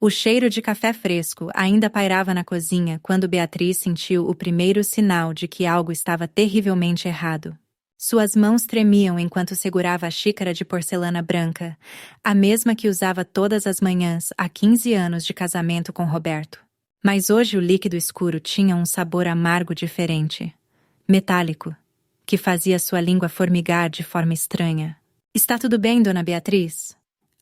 O cheiro de café fresco ainda pairava na cozinha quando Beatriz sentiu o primeiro sinal de que algo estava terrivelmente errado. Suas mãos tremiam enquanto segurava a xícara de porcelana branca, a mesma que usava todas as manhãs há 15 anos de casamento com Roberto. Mas hoje o líquido escuro tinha um sabor amargo diferente, metálico, que fazia sua língua formigar de forma estranha. Está tudo bem, dona Beatriz?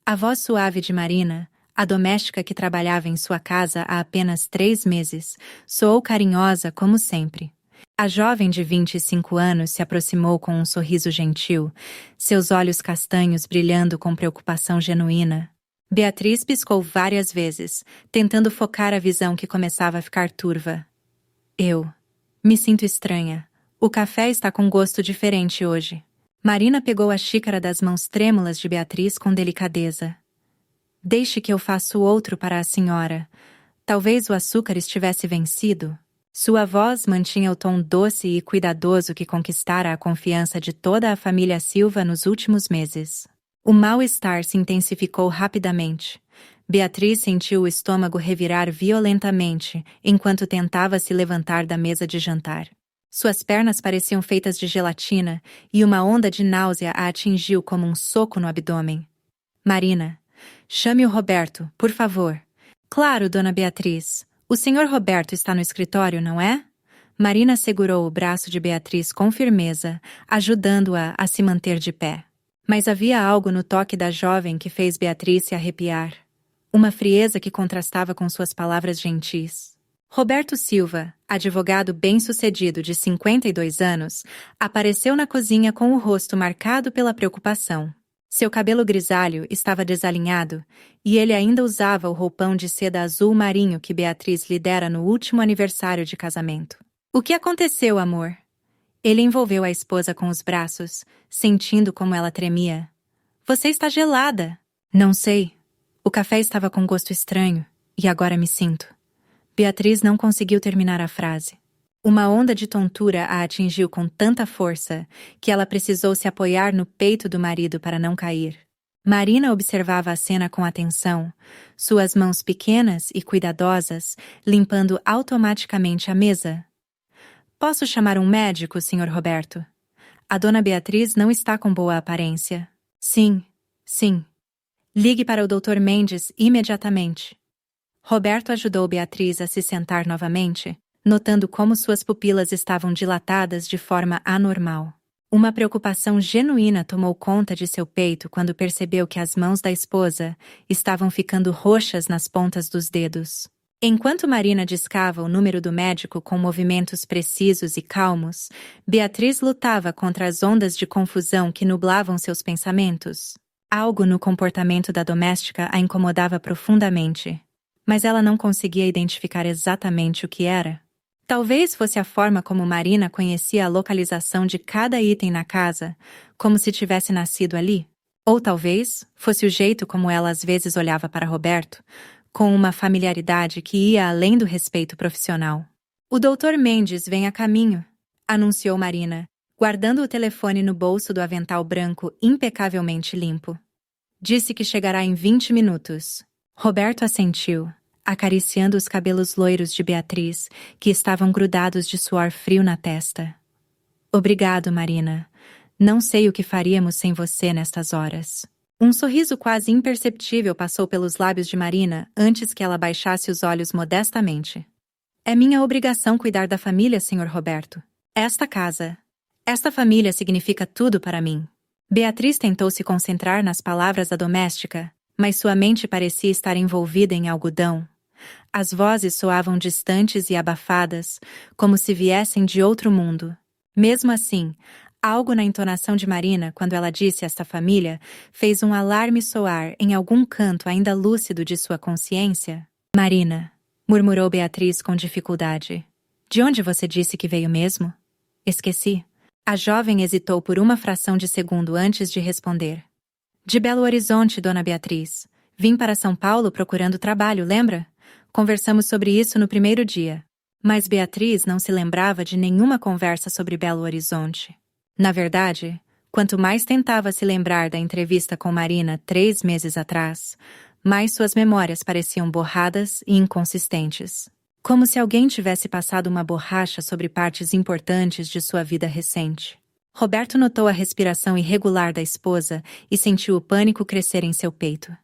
A voz suave de Marina, a doméstica que trabalhava em sua casa há apenas 3 meses, soou carinhosa como sempre. A jovem de 25 anos se aproximou com um sorriso gentil, seus olhos castanhos brilhando com preocupação genuína. Beatriz piscou várias vezes, tentando focar a visão que começava a ficar turva. Eu me sinto estranha. O café está com gosto diferente hoje. Marina pegou a xícara das mãos trêmulas de Beatriz com delicadeza. Deixe que eu faça outro para a senhora. Talvez o açúcar estivesse vencido. Sua voz mantinha o tom doce e cuidadoso que conquistara a confiança de toda a família Silva nos últimos meses. O mal-estar se intensificou rapidamente. Beatriz sentiu o estômago revirar violentamente enquanto tentava se levantar da mesa de jantar. Suas pernas pareciam feitas de gelatina e uma onda de náusea a atingiu como um soco no abdômen. Marina, chame o Roberto, por favor. Claro, dona Beatriz. O senhor Roberto está no escritório, não é? Marina segurou o braço de Beatriz com firmeza, ajudando-a a se manter de pé. Mas havia algo no toque da jovem que fez Beatriz se arrepiar. Uma frieza que contrastava com suas palavras gentis. Roberto Silva, advogado bem-sucedido de 52 anos, apareceu na cozinha com o rosto marcado pela preocupação. Seu cabelo grisalho estava desalinhado e ele ainda usava o roupão de seda azul marinho que Beatriz lhe dera no último aniversário de casamento. O que aconteceu, amor? Ele envolveu a esposa com os braços, sentindo como ela tremia. Você está gelada. Não sei. O café estava com gosto estranho e agora me sinto. Beatriz não conseguiu terminar a frase. Uma onda de tontura a atingiu com tanta força que ela precisou se apoiar no peito do marido para não cair. Marina observava a cena com atenção, suas mãos pequenas e cuidadosas limpando automaticamente a mesa. Posso chamar um médico, Sr. Roberto? A dona Beatriz não está com boa aparência. Sim. Ligue para o Dr. Mendes imediatamente. Roberto ajudou Beatriz a se sentar novamente, notando como suas pupilas estavam dilatadas de forma anormal. Uma preocupação genuína tomou conta de seu peito quando percebeu que as mãos da esposa estavam ficando roxas nas pontas dos dedos. Enquanto Marina discava o número do médico com movimentos precisos e calmos, Beatriz lutava contra as ondas de confusão que nublavam seus pensamentos. Algo no comportamento da doméstica a incomodava profundamente, mas ela não conseguia identificar exatamente o que era. Talvez fosse a forma como Marina conhecia a localização de cada item na casa, como se tivesse nascido ali. Ou talvez fosse o jeito como ela às vezes olhava para Roberto, com uma familiaridade que ia além do respeito profissional. O Dr. Mendes vem a caminho, anunciou Marina, guardando o telefone no bolso do avental branco impecavelmente limpo. Disse que chegará em 20 minutos. Roberto assentiu, acariciando os cabelos loiros de Beatriz, que estavam grudados de suor frio na testa. Obrigado, Marina. Não sei o que faríamos sem você nestas horas. Um sorriso quase imperceptível passou pelos lábios de Marina antes que ela baixasse os olhos modestamente. É minha obrigação cuidar da família, Sr. Roberto. Esta família significa tudo para mim. Beatriz tentou se concentrar nas palavras da doméstica, mas sua mente parecia estar envolvida em algodão. As vozes soavam distantes e abafadas, como se viessem de outro mundo. Mesmo assim, algo na entonação de Marina, quando ela disse esta família, fez um alarme soar em algum canto ainda lúcido de sua consciência. Marina, murmurou Beatriz com dificuldade. De onde você disse que veio mesmo? Esqueci. A jovem hesitou por uma fração de segundo antes de responder. De Belo Horizonte, dona Beatriz. Vim para São Paulo procurando trabalho, lembra? Conversamos sobre isso no primeiro dia. Mas Beatriz não se lembrava de nenhuma conversa sobre Belo Horizonte. Na verdade, quanto mais tentava se lembrar da entrevista com Marina 3 meses atrás, mas suas memórias pareciam borradas e inconsistentes. Como se alguém tivesse passado uma borracha sobre partes importantes de sua vida recente. Roberto notou a respiração irregular da esposa e sentiu o pânico crescer em seu peito.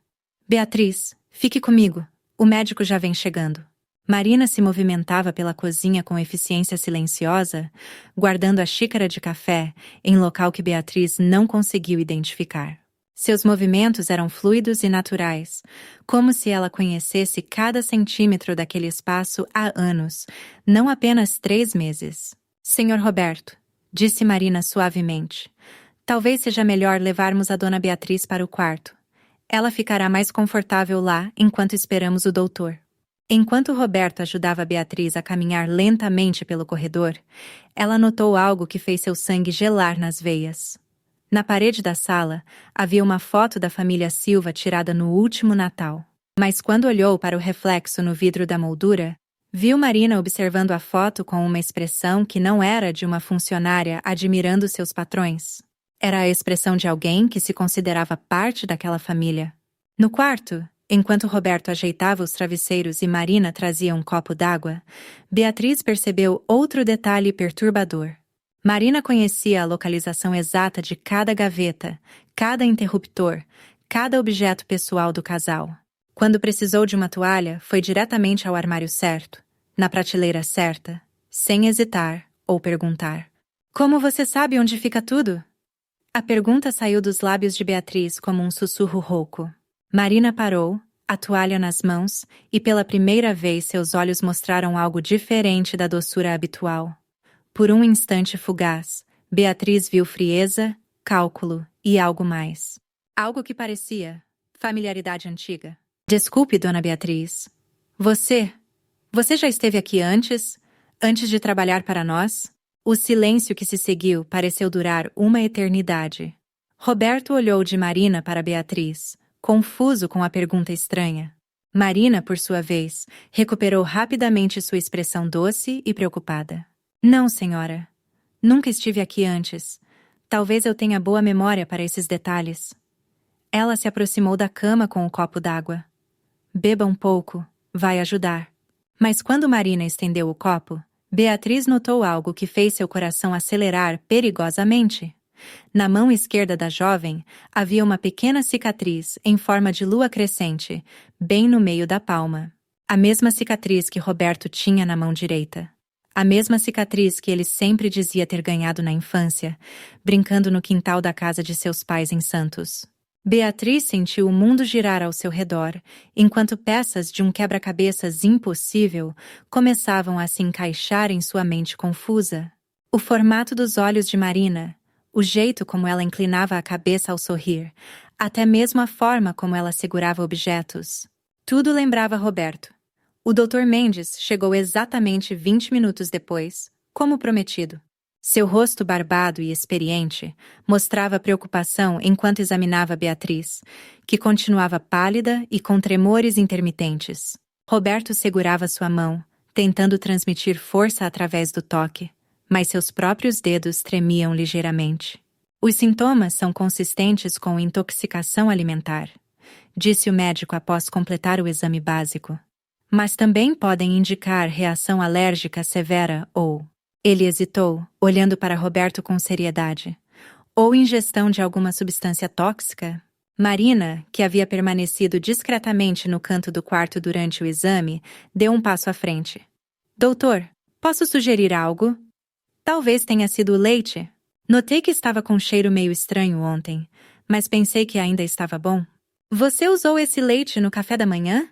Beatriz, fique comigo. O médico já vem chegando. Marina se movimentava pela cozinha com eficiência silenciosa, guardando a xícara de café em local que Beatriz não conseguiu identificar. Seus movimentos eram fluidos e naturais, como se ela conhecesse cada centímetro daquele espaço há anos, não apenas 3 meses. Senhor Roberto, disse Marina suavemente, talvez seja melhor levarmos a dona Beatriz para o quarto. Ela ficará mais confortável lá enquanto esperamos o doutor. Enquanto Roberto ajudava Beatriz a caminhar lentamente pelo corredor, ela notou algo que fez seu sangue gelar nas veias. Na parede da sala, havia uma foto da família Silva tirada no último Natal. Mas quando olhou para o reflexo no vidro da moldura, viu Marina observando a foto com uma expressão que não era de uma funcionária admirando seus patrões. Era a expressão de alguém que se considerava parte daquela família. No quarto, enquanto Roberto ajeitava os travesseiros e Marina trazia um copo d'água, Beatriz percebeu outro detalhe perturbador. Marina conhecia a localização exata de cada gaveta, cada interruptor, cada objeto pessoal do casal. Quando precisou de uma toalha, foi diretamente ao armário certo, na prateleira certa, sem hesitar ou perguntar. Como você sabe onde fica tudo? A pergunta saiu dos lábios de Beatriz como um sussurro rouco. Marina parou, a toalha nas mãos, e pela primeira vez seus olhos mostraram algo diferente da doçura habitual. Por um instante fugaz, Beatriz viu frieza, cálculo e algo mais. Algo que parecia familiaridade antiga. Desculpe, dona Beatriz. Você já esteve aqui antes de trabalhar para nós? O silêncio que se seguiu pareceu durar uma eternidade. Roberto olhou de Marina para Beatriz, confuso com a pergunta estranha. Marina, por sua vez, recuperou rapidamente sua expressão doce e preocupada. Não, senhora. Nunca estive aqui antes. Talvez eu tenha boa memória para esses detalhes. Ela se aproximou da cama com o copo d'água. Beba um pouco, vai ajudar. Mas quando Marina estendeu o copo, Beatriz notou algo que fez seu coração acelerar perigosamente. Na mão esquerda da jovem, havia uma pequena cicatriz em forma de lua crescente, bem no meio da palma. A mesma cicatriz que Roberto tinha na mão direita. A mesma cicatriz que ele sempre dizia ter ganhado na infância, brincando no quintal da casa de seus pais em Santos. Beatriz sentiu o mundo girar ao seu redor, enquanto peças de um quebra-cabeças impossível começavam a se encaixar em sua mente confusa. O formato dos olhos de Marina, o jeito como ela inclinava a cabeça ao sorrir, até mesmo a forma como ela segurava objetos. Tudo lembrava Roberto. O Dr. Mendes chegou exatamente 20 minutos depois, como prometido. Seu rosto barbado e experiente mostrava preocupação enquanto examinava Beatriz, que continuava pálida e com tremores intermitentes. Roberto segurava sua mão, tentando transmitir força através do toque, mas seus próprios dedos tremiam ligeiramente. Os sintomas são consistentes com intoxicação alimentar, disse o médico após completar o exame básico. Mas também podem indicar reação alérgica severa ou... Ele hesitou, olhando para Roberto com seriedade. Ou ingestão de alguma substância tóxica? Marina, que havia permanecido discretamente no canto do quarto durante o exame, deu um passo à frente. Doutor, posso sugerir algo? Talvez tenha sido o leite. Notei que estava com um cheiro meio estranho ontem, mas pensei que ainda estava bom. Você usou esse leite no café da manhã?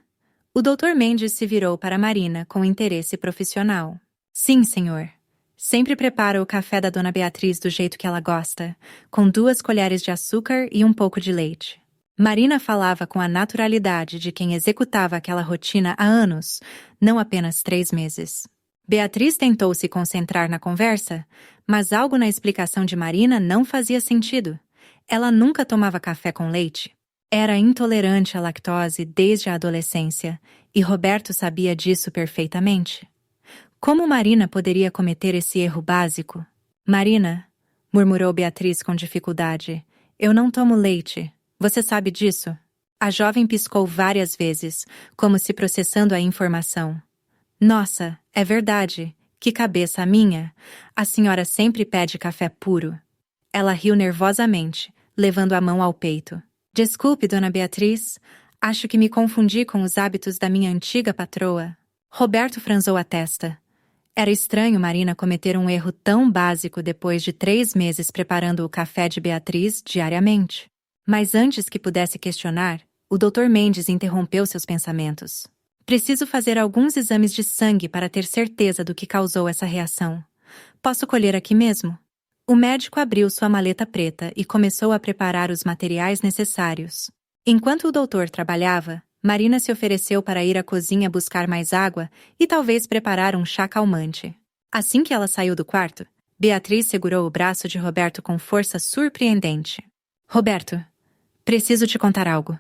O Dr. Mendes se virou para Marina com interesse profissional. Sim, senhor. Sempre prepara o café da dona Beatriz do jeito que ela gosta, com 2 colheres de açúcar e um pouco de leite. Marina falava com a naturalidade de quem executava aquela rotina há anos, não apenas 3 meses. Beatriz tentou se concentrar na conversa, mas algo na explicação de Marina não fazia sentido. Ela nunca tomava café com leite. Era intolerante à lactose desde a adolescência, e Roberto sabia disso perfeitamente. Como Marina poderia cometer esse erro básico? Marina, murmurou Beatriz com dificuldade, eu não tomo leite. Você sabe disso? A jovem piscou várias vezes, como se processando a informação. Nossa, é verdade. Que cabeça a minha! A senhora sempre pede café puro. Ela riu nervosamente, levando a mão ao peito. Desculpe, dona Beatriz. Acho que me confundi com os hábitos da minha antiga patroa. Roberto franzou a testa. Era estranho Marina cometer um erro tão básico depois de 3 meses preparando o café de Beatriz diariamente. Mas antes que pudesse questionar, o Dr. Mendes interrompeu seus pensamentos. Preciso fazer alguns exames de sangue para ter certeza do que causou essa reação. Posso colher aqui mesmo? O médico abriu sua maleta preta e começou a preparar os materiais necessários. Enquanto o doutor trabalhava, Marina se ofereceu para ir à cozinha buscar mais água e talvez preparar um chá calmante. Assim que ela saiu do quarto, Beatriz segurou o braço de Roberto com força surpreendente. Roberto, preciso te contar algo.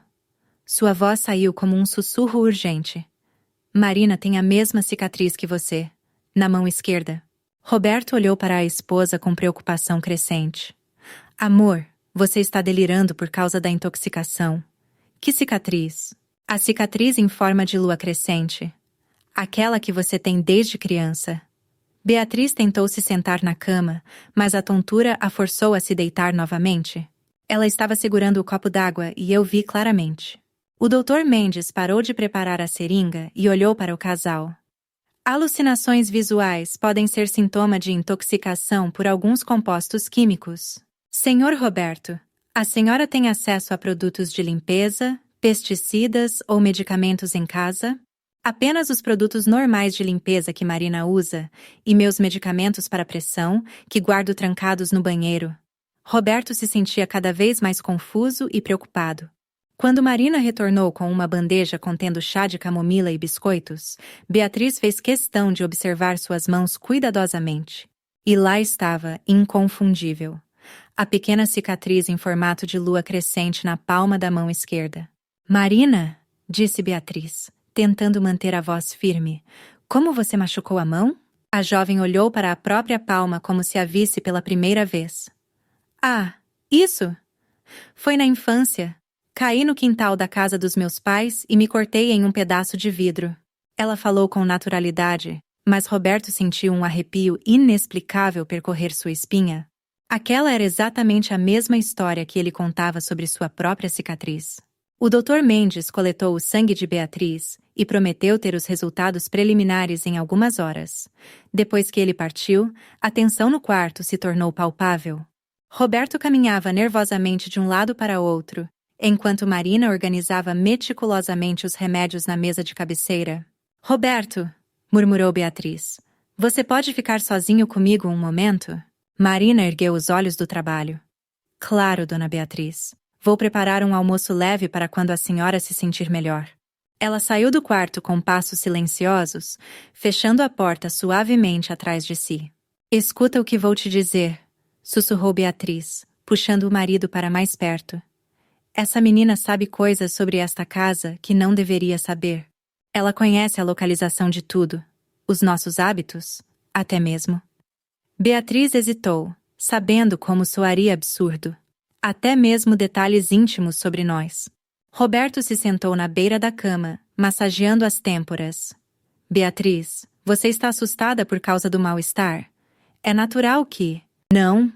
Sua voz saiu como um sussurro urgente. Marina tem a mesma cicatriz que você, na mão esquerda. Roberto olhou para a esposa com preocupação crescente. Amor, você está delirando por causa da intoxicação. Que cicatriz? A cicatriz em forma de lua crescente. Aquela que você tem desde criança. Beatriz tentou se sentar na cama, mas a tontura a forçou a se deitar novamente. Ela estava segurando o copo d'água e eu vi claramente. O Dr. Mendes parou de preparar a seringa e olhou para o casal. Alucinações visuais podem ser sintoma de intoxicação por alguns compostos químicos. Senhor Roberto, a senhora tem acesso a produtos de limpeza, pesticidas ou medicamentos em casa? Apenas os produtos normais de limpeza que Marina usa e meus medicamentos para pressão, que guardo trancados no banheiro. Roberto se sentia cada vez mais confuso e preocupado. Quando Marina retornou com uma bandeja contendo chá de camomila e biscoitos, Beatriz fez questão de observar suas mãos cuidadosamente. E lá estava, inconfundível, a pequena cicatriz em formato de lua crescente na palma da mão esquerda. Marina, disse Beatriz, tentando manter a voz firme, como você machucou a mão? A jovem olhou para a própria palma como se a visse pela primeira vez. Ah, isso! Foi na infância. Caí no quintal da casa dos meus pais e me cortei em um pedaço de vidro. Ela falou com naturalidade, mas Roberto sentiu um arrepio inexplicável percorrer sua espinha. Aquela era exatamente a mesma história que ele contava sobre sua própria cicatriz. O Dr. Mendes coletou o sangue de Beatriz e prometeu ter os resultados preliminares em algumas horas. Depois que ele partiu, a tensão no quarto se tornou palpável. Roberto caminhava nervosamente de um lado para outro, enquanto Marina organizava meticulosamente os remédios na mesa de cabeceira. Roberto, murmurou Beatriz, você pode ficar sozinho comigo um momento? Marina ergueu os olhos do trabalho. Claro, dona Beatriz. Vou preparar um almoço leve para quando a senhora se sentir melhor. Ela saiu do quarto com passos silenciosos, fechando a porta suavemente atrás de si. Escuta o que vou te dizer, sussurrou Beatriz, puxando o marido para mais perto. Essa menina sabe coisas sobre esta casa que não deveria saber. Ela conhece a localização de tudo, os nossos hábitos, até mesmo. Beatriz hesitou, sabendo como soaria absurdo. Até mesmo detalhes íntimos sobre nós. Roberto se sentou na beira da cama, massageando as têmporas. Beatriz, você está assustada por causa do mal-estar? É natural que... Não.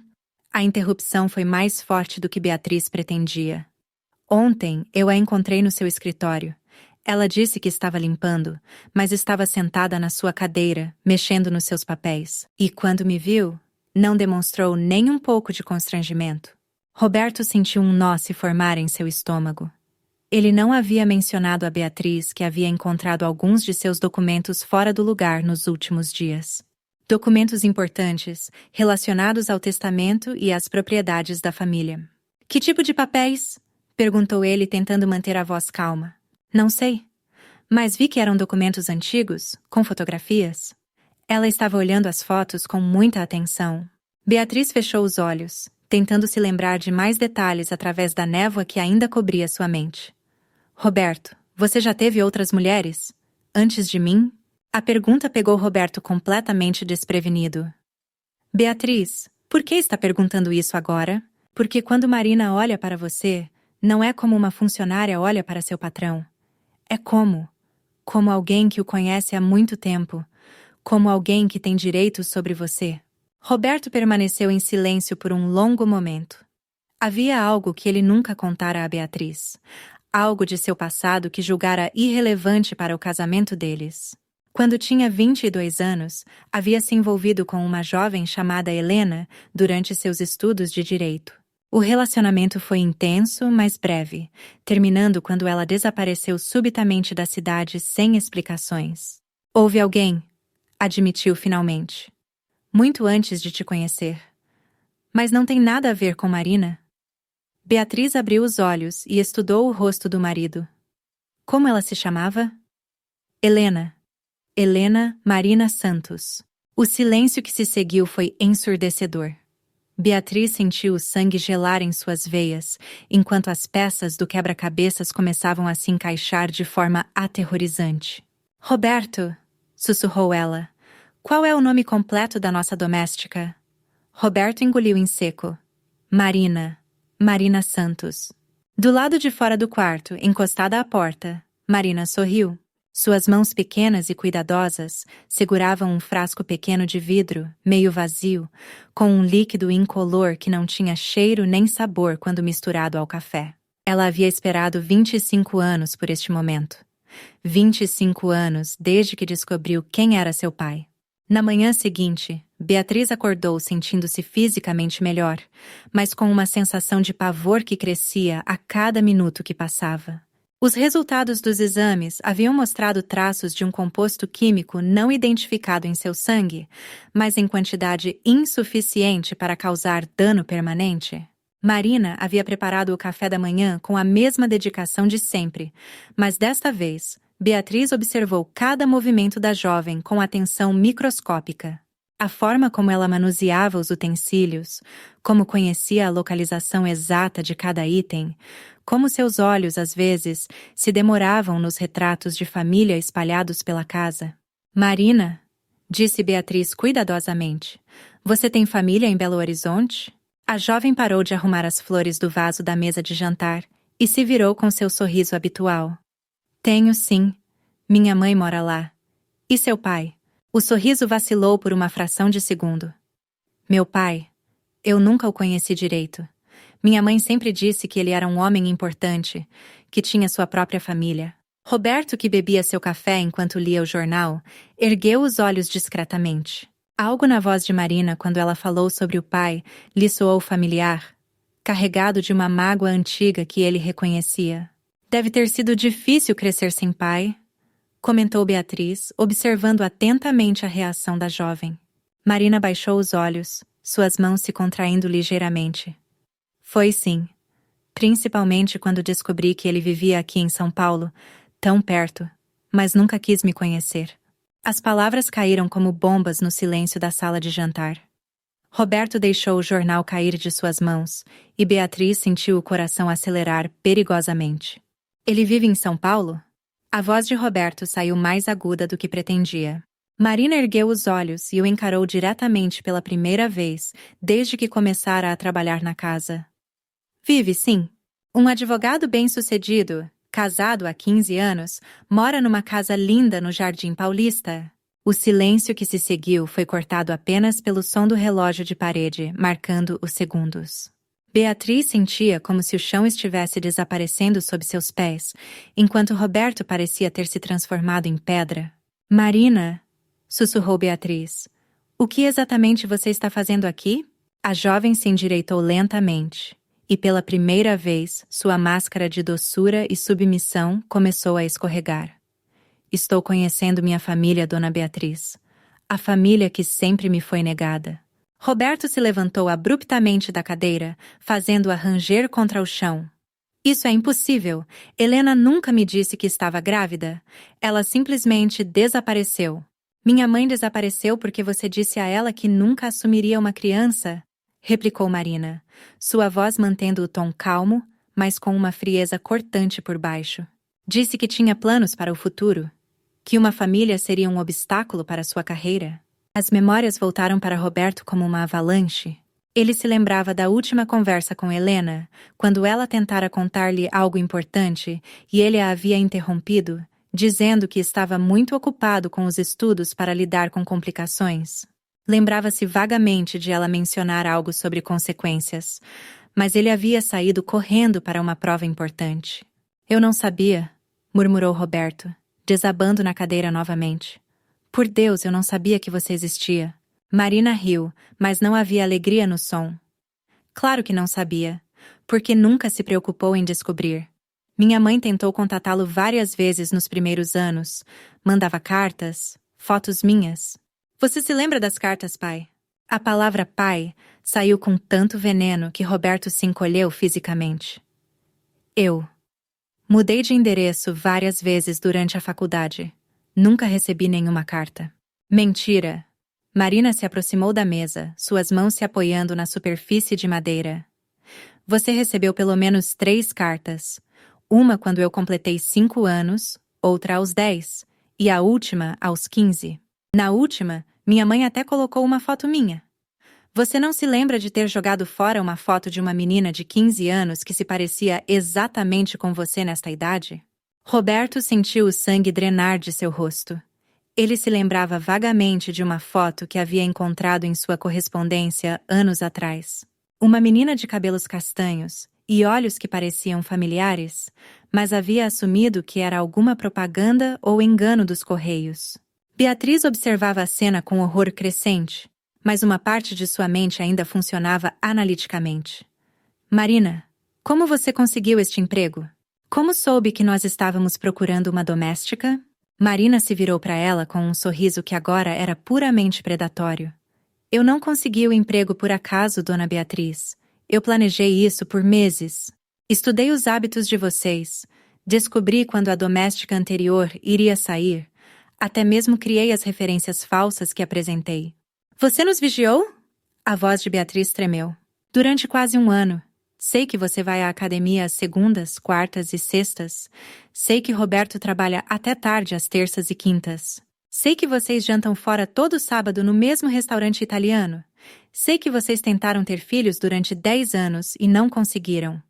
A interrupção foi mais forte do que Beatriz pretendia. Ontem, eu a encontrei no seu escritório. Ela disse que estava limpando, mas estava sentada na sua cadeira, mexendo nos seus papéis. E quando me viu, não demonstrou nem um pouco de constrangimento. Roberto sentiu um nó se formar em seu estômago. Ele não havia mencionado a Beatriz que havia encontrado alguns de seus documentos fora do lugar nos últimos dias. Documentos importantes, relacionados ao testamento e às propriedades da família. Que tipo de papéis? Perguntou ele, tentando manter a voz calma. Não sei. Mas vi que eram documentos antigos, com fotografias. Ela estava olhando as fotos com muita atenção. Beatriz fechou os olhos, tentando se lembrar de mais detalhes através da névoa que ainda cobria sua mente. Roberto, você já teve outras mulheres? Antes de mim? A pergunta pegou Roberto completamente desprevenido. Beatriz, por que está perguntando isso agora? Porque quando Marina olha para você, Não é como uma funcionária olha para seu patrão. É como alguém que o conhece há muito tempo, como alguém que tem direitos sobre você. Roberto permaneceu em silêncio por um longo momento. Havia algo que ele nunca contara a Beatriz. Algo de seu passado que julgara irrelevante para o casamento deles. Quando tinha 22 anos, havia se envolvido com uma jovem chamada Helena durante seus estudos de direito. O relacionamento foi intenso, mas breve, terminando quando ela desapareceu subitamente da cidade sem explicações. Houve alguém, admitiu finalmente. Muito antes de te conhecer. Mas não tem nada a ver com Marina? Beatriz abriu os olhos e estudou o rosto do marido. Como ela se chamava? Helena. Helena Marina Santos. O silêncio que se seguiu foi ensurdecedor. Beatriz sentiu o sangue gelar em suas veias, enquanto as peças do quebra-cabeças começavam a se encaixar de forma aterrorizante. Roberto, sussurrou ela. Qual é o nome completo da nossa doméstica? Roberto engoliu em seco. Marina Santos. Do lado de fora do quarto, encostada à porta, Marina sorriu. Suas mãos pequenas e cuidadosas seguravam um frasco pequeno de vidro, meio vazio, com um líquido incolor que não tinha cheiro nem sabor quando misturado ao café. Ela havia esperado 25 anos por este momento. 25 anos desde que descobriu quem era seu pai. Na manhã seguinte, Beatriz acordou sentindo-se fisicamente melhor, mas com uma sensação de pavor que crescia a cada minuto que passava. Os resultados dos exames haviam mostrado traços de um composto químico não identificado em seu sangue, mas em quantidade insuficiente para causar dano permanente. Marina havia preparado o café da manhã com a mesma dedicação de sempre, mas desta vez, Beatriz observou cada movimento da jovem com atenção microscópica. A forma como ela manuseava os utensílios, como conhecia a localização exata de cada item, como seus olhos, às vezes, se demoravam nos retratos de família espalhados pela casa. Marina, disse Beatriz cuidadosamente, você tem família em Belo Horizonte? A jovem parou de arrumar as flores do vaso da mesa de jantar e se virou com seu sorriso habitual. Tenho sim. Minha mãe mora lá. E seu pai? O sorriso vacilou por uma fração de segundo. Meu pai? Eu nunca o conheci direito. Minha mãe sempre disse que ele era um homem importante, que tinha sua própria família. Roberto, que bebia seu café enquanto lia o jornal, ergueu os olhos discretamente. Algo na voz de Marina quando ela falou sobre o pai lhe soou familiar, carregado de uma mágoa antiga que ele reconhecia. Deve ter sido difícil crescer sem pai, comentou Beatriz, observando atentamente a reação da jovem. Marina baixou os olhos, suas mãos se contraindo ligeiramente. Foi sim. Principalmente quando descobri que ele vivia aqui em São Paulo, tão perto, mas nunca quis me conhecer. As palavras caíram como bombas no silêncio da sala de jantar. Roberto deixou o jornal cair de suas mãos, e Beatriz sentiu o coração acelerar perigosamente. Ele vive em São Paulo? A voz de Roberto saiu mais aguda do que pretendia. Marina ergueu os olhos e o encarou diretamente pela primeira vez, desde que começara a trabalhar na casa. Vive, sim. Um advogado bem-sucedido, casado há 15 anos, mora numa casa linda no Jardim Paulista. O silêncio que se seguiu foi cortado apenas pelo som do relógio de parede, marcando os segundos. Beatriz sentia como se o chão estivesse desaparecendo sob seus pés, enquanto Roberto parecia ter se transformado em pedra. Marina, sussurrou Beatriz, o que exatamente você está fazendo aqui? A jovem se endireitou lentamente, e pela primeira vez sua máscara de doçura e submissão começou a escorregar. Estou conhecendo minha família, Dona Beatriz. A família que sempre me foi negada. Roberto se levantou abruptamente da cadeira, fazendo-a ranger contra o chão. Isso é impossível. Helena nunca me disse que estava grávida. Ela simplesmente desapareceu. Minha mãe desapareceu porque você disse a ela que nunca assumiria uma criança? Replicou Marina, sua voz mantendo o tom calmo, mas com uma frieza cortante por baixo. Disse que tinha planos para o futuro. Que uma família seria um obstáculo para sua carreira. As memórias voltaram para Roberto como uma avalanche. Ele se lembrava da última conversa com Helena, quando ela tentara contar-lhe algo importante e ele a havia interrompido, dizendo que estava muito ocupado com os estudos para lidar com complicações. Lembrava-se vagamente de ela mencionar algo sobre consequências, mas ele havia saído correndo para uma prova importante. Eu não sabia, murmurou Roberto, desabando na cadeira novamente. Por Deus, eu não sabia que você existia. Marina riu, mas não havia alegria no som. Claro que não sabia, porque nunca se preocupou em descobrir. Minha mãe tentou contatá-lo várias vezes nos primeiros anos. Mandava cartas, fotos minhas. Você se lembra das cartas, pai? A palavra pai saiu com tanto veneno que Roberto se encolheu fisicamente. Eu mudei de endereço várias vezes durante a faculdade. Nunca recebi nenhuma carta. Mentira! Marina se aproximou da mesa, suas mãos se apoiando na superfície de madeira. Você recebeu pelo menos 3 cartas. Uma quando eu completei 5 anos, outra aos 10, e a última aos 15. Na última, minha mãe até colocou uma foto minha. Você não se lembra de ter jogado fora uma foto de uma menina de 15 anos que se parecia exatamente com você nesta idade? Roberto sentiu o sangue drenar de seu rosto. Ele se lembrava vagamente de uma foto que havia encontrado em sua correspondência anos atrás. Uma menina de cabelos castanhos e olhos que pareciam familiares, mas havia assumido que era alguma propaganda ou engano dos Correios. Beatriz observava a cena com horror crescente, mas uma parte de sua mente ainda funcionava analiticamente. Marina, como você conseguiu este emprego? Como soube que nós estávamos procurando uma doméstica? Marina se virou para ela com um sorriso que agora era puramente predatório. Eu não consegui o emprego por acaso, dona Beatriz. Eu planejei isso por meses. Estudei os hábitos de vocês. Descobri quando a doméstica anterior iria sair. Até mesmo criei as referências falsas que apresentei. Você nos vigiou? A voz de Beatriz tremeu. Durante quase 1 ano. Sei que você vai à academia às segundas, quartas e sextas. Sei que Roberto trabalha até tarde às terças e quintas. Sei que vocês jantam fora todo sábado no mesmo restaurante italiano. Sei que vocês tentaram ter filhos durante 10 anos e não conseguiram.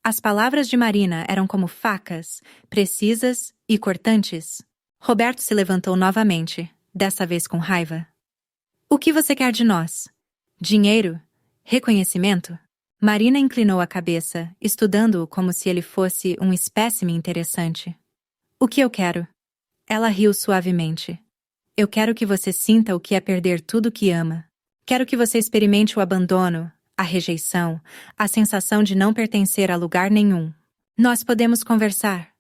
As palavras de Marina eram como facas, precisas e cortantes. Roberto se levantou novamente, dessa vez com raiva. O que você quer de nós? Dinheiro? Reconhecimento? Marina inclinou a cabeça, estudando-o como se ele fosse um espécime interessante. O que eu quero? Ela riu suavemente. Eu quero que você sinta o que é perder tudo o que ama. Quero que você experimente o abandono, a rejeição, a sensação de não pertencer a lugar nenhum. Nós podemos conversar,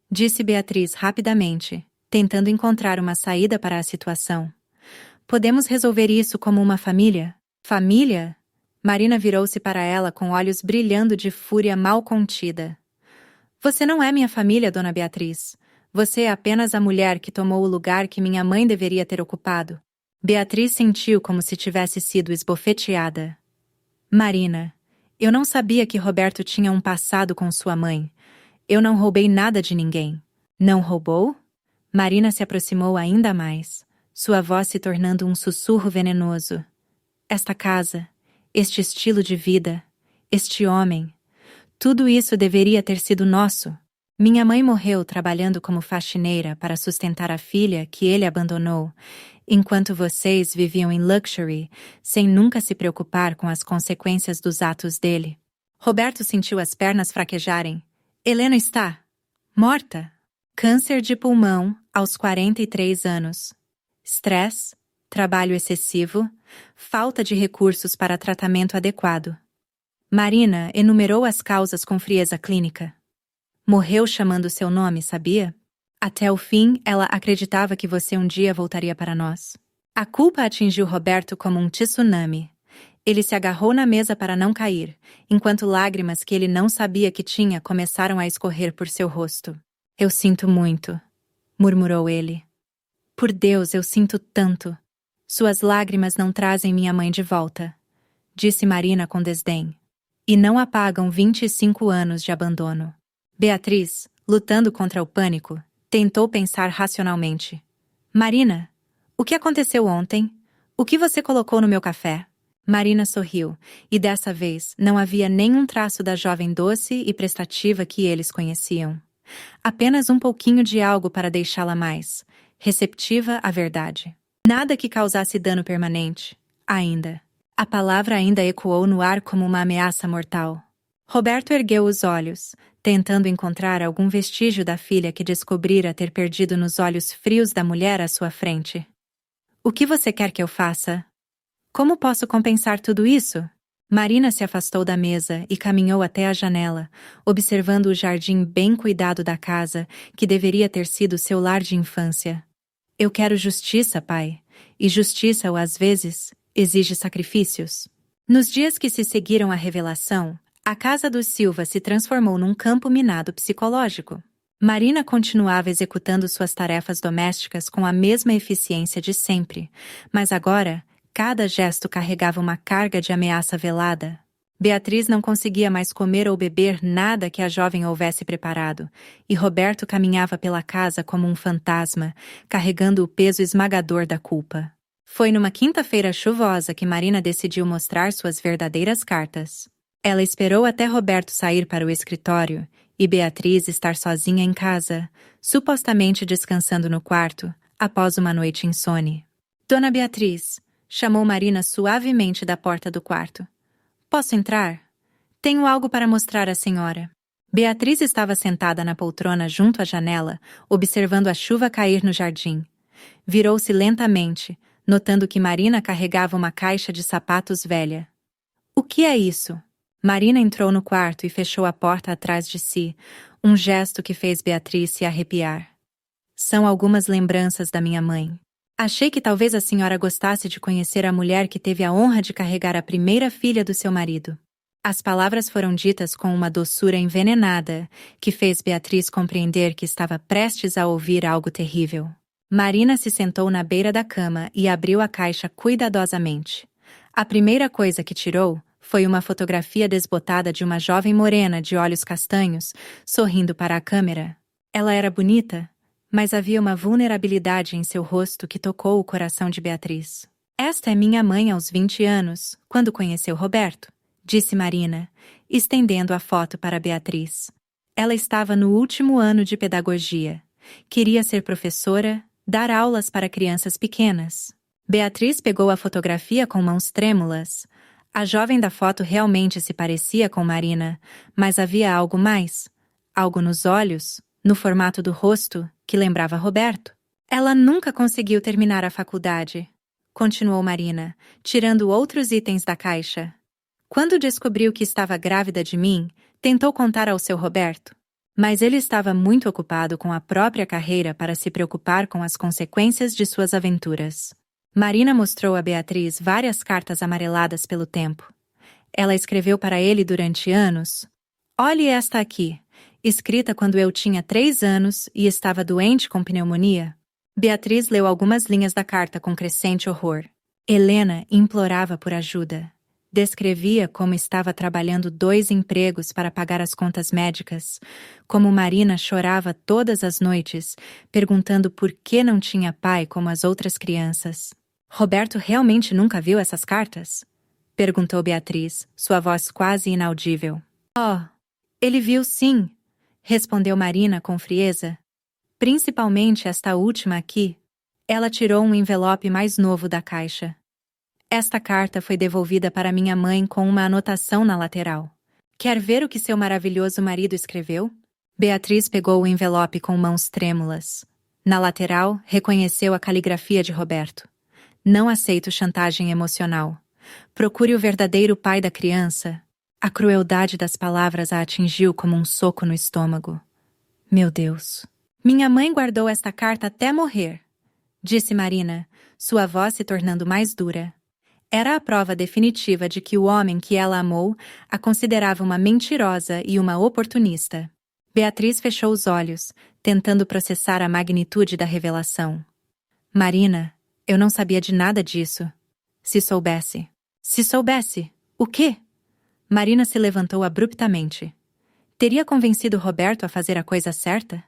disse Beatriz rapidamente, tentando encontrar uma saída para a situação. Podemos resolver isso como uma família? Família? Marina virou-se para ela com olhos brilhando de fúria mal contida. Você não é minha família, dona Beatriz. Você é apenas a mulher que tomou o lugar que minha mãe deveria ter ocupado. Beatriz sentiu como se tivesse sido esbofeteada. Marina, eu não sabia que Roberto tinha um passado com sua mãe. Eu não roubei nada de ninguém. Não roubou? Marina se aproximou ainda mais, sua voz se tornando um sussurro venenoso. Esta casa, este estilo de vida, este homem, tudo isso deveria ter sido nosso. Minha mãe morreu trabalhando como faxineira para sustentar a filha que ele abandonou, enquanto vocês viviam em luxury, sem nunca se preocupar com as consequências dos atos dele. Roberto sentiu as pernas fraquejarem. Helena está morta. Câncer de pulmão aos 43 anos. Estresse, trabalho excessivo, falta de recursos para tratamento adequado. Marina enumerou as causas com frieza clínica. Morreu chamando seu nome, sabia? Até o fim, ela acreditava que você um dia voltaria para nós. A culpa atingiu Roberto como um tsunami. Ele se agarrou na mesa para não cair, enquanto lágrimas que ele não sabia que tinha começaram a escorrer por seu rosto. Eu sinto muito, murmurou ele. Por Deus, eu sinto tanto. Suas lágrimas não trazem minha mãe de volta, disse Marina com desdém. E não apagam 25 anos de abandono. Beatriz, lutando contra o pânico, tentou pensar racionalmente. Marina, o que aconteceu ontem? O que você colocou no meu café? Marina sorriu, e dessa vez não havia nenhum traço da jovem doce e prestativa que eles conheciam. Apenas um pouquinho de algo para deixá-la mais receptiva à verdade. Nada que causasse dano permanente. Ainda. A palavra ainda ecoou no ar como uma ameaça mortal. Roberto ergueu os olhos, tentando encontrar algum vestígio da filha que descobrira ter perdido nos olhos frios da mulher à sua frente. O que você quer que eu faça? Como posso compensar tudo isso? Marina se afastou da mesa e caminhou até a janela, observando o jardim bem cuidado da casa, que deveria ter sido seu lar de infância. Eu quero justiça, pai. E justiça, às vezes, exige sacrifícios. Nos dias que se seguiram à revelação, a casa dos Silva se transformou num campo minado psicológico. Marina continuava executando suas tarefas domésticas com a mesma eficiência de sempre, mas agora, cada gesto carregava uma carga de ameaça velada. Beatriz não conseguia mais comer ou beber nada que a jovem houvesse preparado, e Roberto caminhava pela casa como um fantasma, carregando o peso esmagador da culpa. Foi numa quinta-feira chuvosa que Marina decidiu mostrar suas verdadeiras cartas. Ela esperou até Roberto sair para o escritório, e Beatriz estar sozinha em casa, supostamente descansando no quarto, após uma noite insone. Dona Beatriz, chamou Marina suavemente da porta do quarto. Posso entrar? Tenho algo para mostrar à senhora. Beatriz estava sentada na poltrona junto à janela, observando a chuva cair no jardim. Virou-se lentamente, notando que Marina carregava uma caixa de sapatos velha. O que é isso? Marina entrou no quarto e fechou a porta atrás de si, um gesto que fez Beatriz se arrepiar. São algumas lembranças da minha mãe. Achei que talvez a senhora gostasse de conhecer a mulher que teve a honra de carregar a primeira filha do seu marido. As palavras foram ditas com uma doçura envenenada, que fez Beatriz compreender que estava prestes a ouvir algo terrível. Marina se sentou na beira da cama e abriu a caixa cuidadosamente. A primeira coisa que tirou foi uma fotografia desbotada de uma jovem morena de olhos castanhos, sorrindo para a câmera. Ela era bonita, mas havia uma vulnerabilidade em seu rosto que tocou o coração de Beatriz. Esta é minha mãe aos 20 anos, quando conheceu Roberto, disse Marina, estendendo a foto para Beatriz. Ela estava no último ano de pedagogia. Queria ser professora, dar aulas para crianças pequenas. Beatriz pegou a fotografia com mãos trêmulas. A jovem da foto realmente se parecia com Marina, mas havia algo mais. Algo nos olhos, no formato do rosto, que lembrava Roberto. Ela nunca conseguiu terminar a faculdade, continuou Marina, tirando outros itens da caixa. Quando descobriu que estava grávida de mim, tentou contar ao seu Roberto. Mas ele estava muito ocupado com a própria carreira para se preocupar com as consequências de suas aventuras. Marina mostrou a Beatriz várias cartas amareladas pelo tempo. Ela escreveu para ele durante anos. Olhe esta aqui, escrita quando eu tinha 3 anos e estava doente com pneumonia. Beatriz leu algumas linhas da carta com crescente horror. Helena implorava por ajuda. Descrevia como estava trabalhando 2 empregos para pagar as contas médicas, como Marina chorava todas as noites, perguntando por que não tinha pai como as outras crianças. Roberto realmente nunca viu essas cartas? Perguntou Beatriz, sua voz quase inaudível. Oh, ele viu sim, respondeu Marina com frieza. Principalmente esta última aqui. Ela tirou um envelope mais novo da caixa. Esta carta foi devolvida para minha mãe com uma anotação na lateral. Quer ver o que seu maravilhoso marido escreveu? Beatriz pegou o envelope com mãos trêmulas. Na lateral, reconheceu a caligrafia de Roberto. Não aceito chantagem emocional. Procure o verdadeiro pai da criança. A crueldade das palavras a atingiu como um soco no estômago. Meu Deus. Minha mãe guardou esta carta até morrer, disse Marina, sua voz se tornando mais dura. Era a prova definitiva de que o homem que ela amou a considerava uma mentirosa e uma oportunista. Beatriz fechou os olhos, tentando processar a magnitude da revelação. Marina, eu não sabia de nada disso. Se soubesse. Se soubesse, o quê? Marina se levantou abruptamente. Teria convencido Roberto a fazer a coisa certa?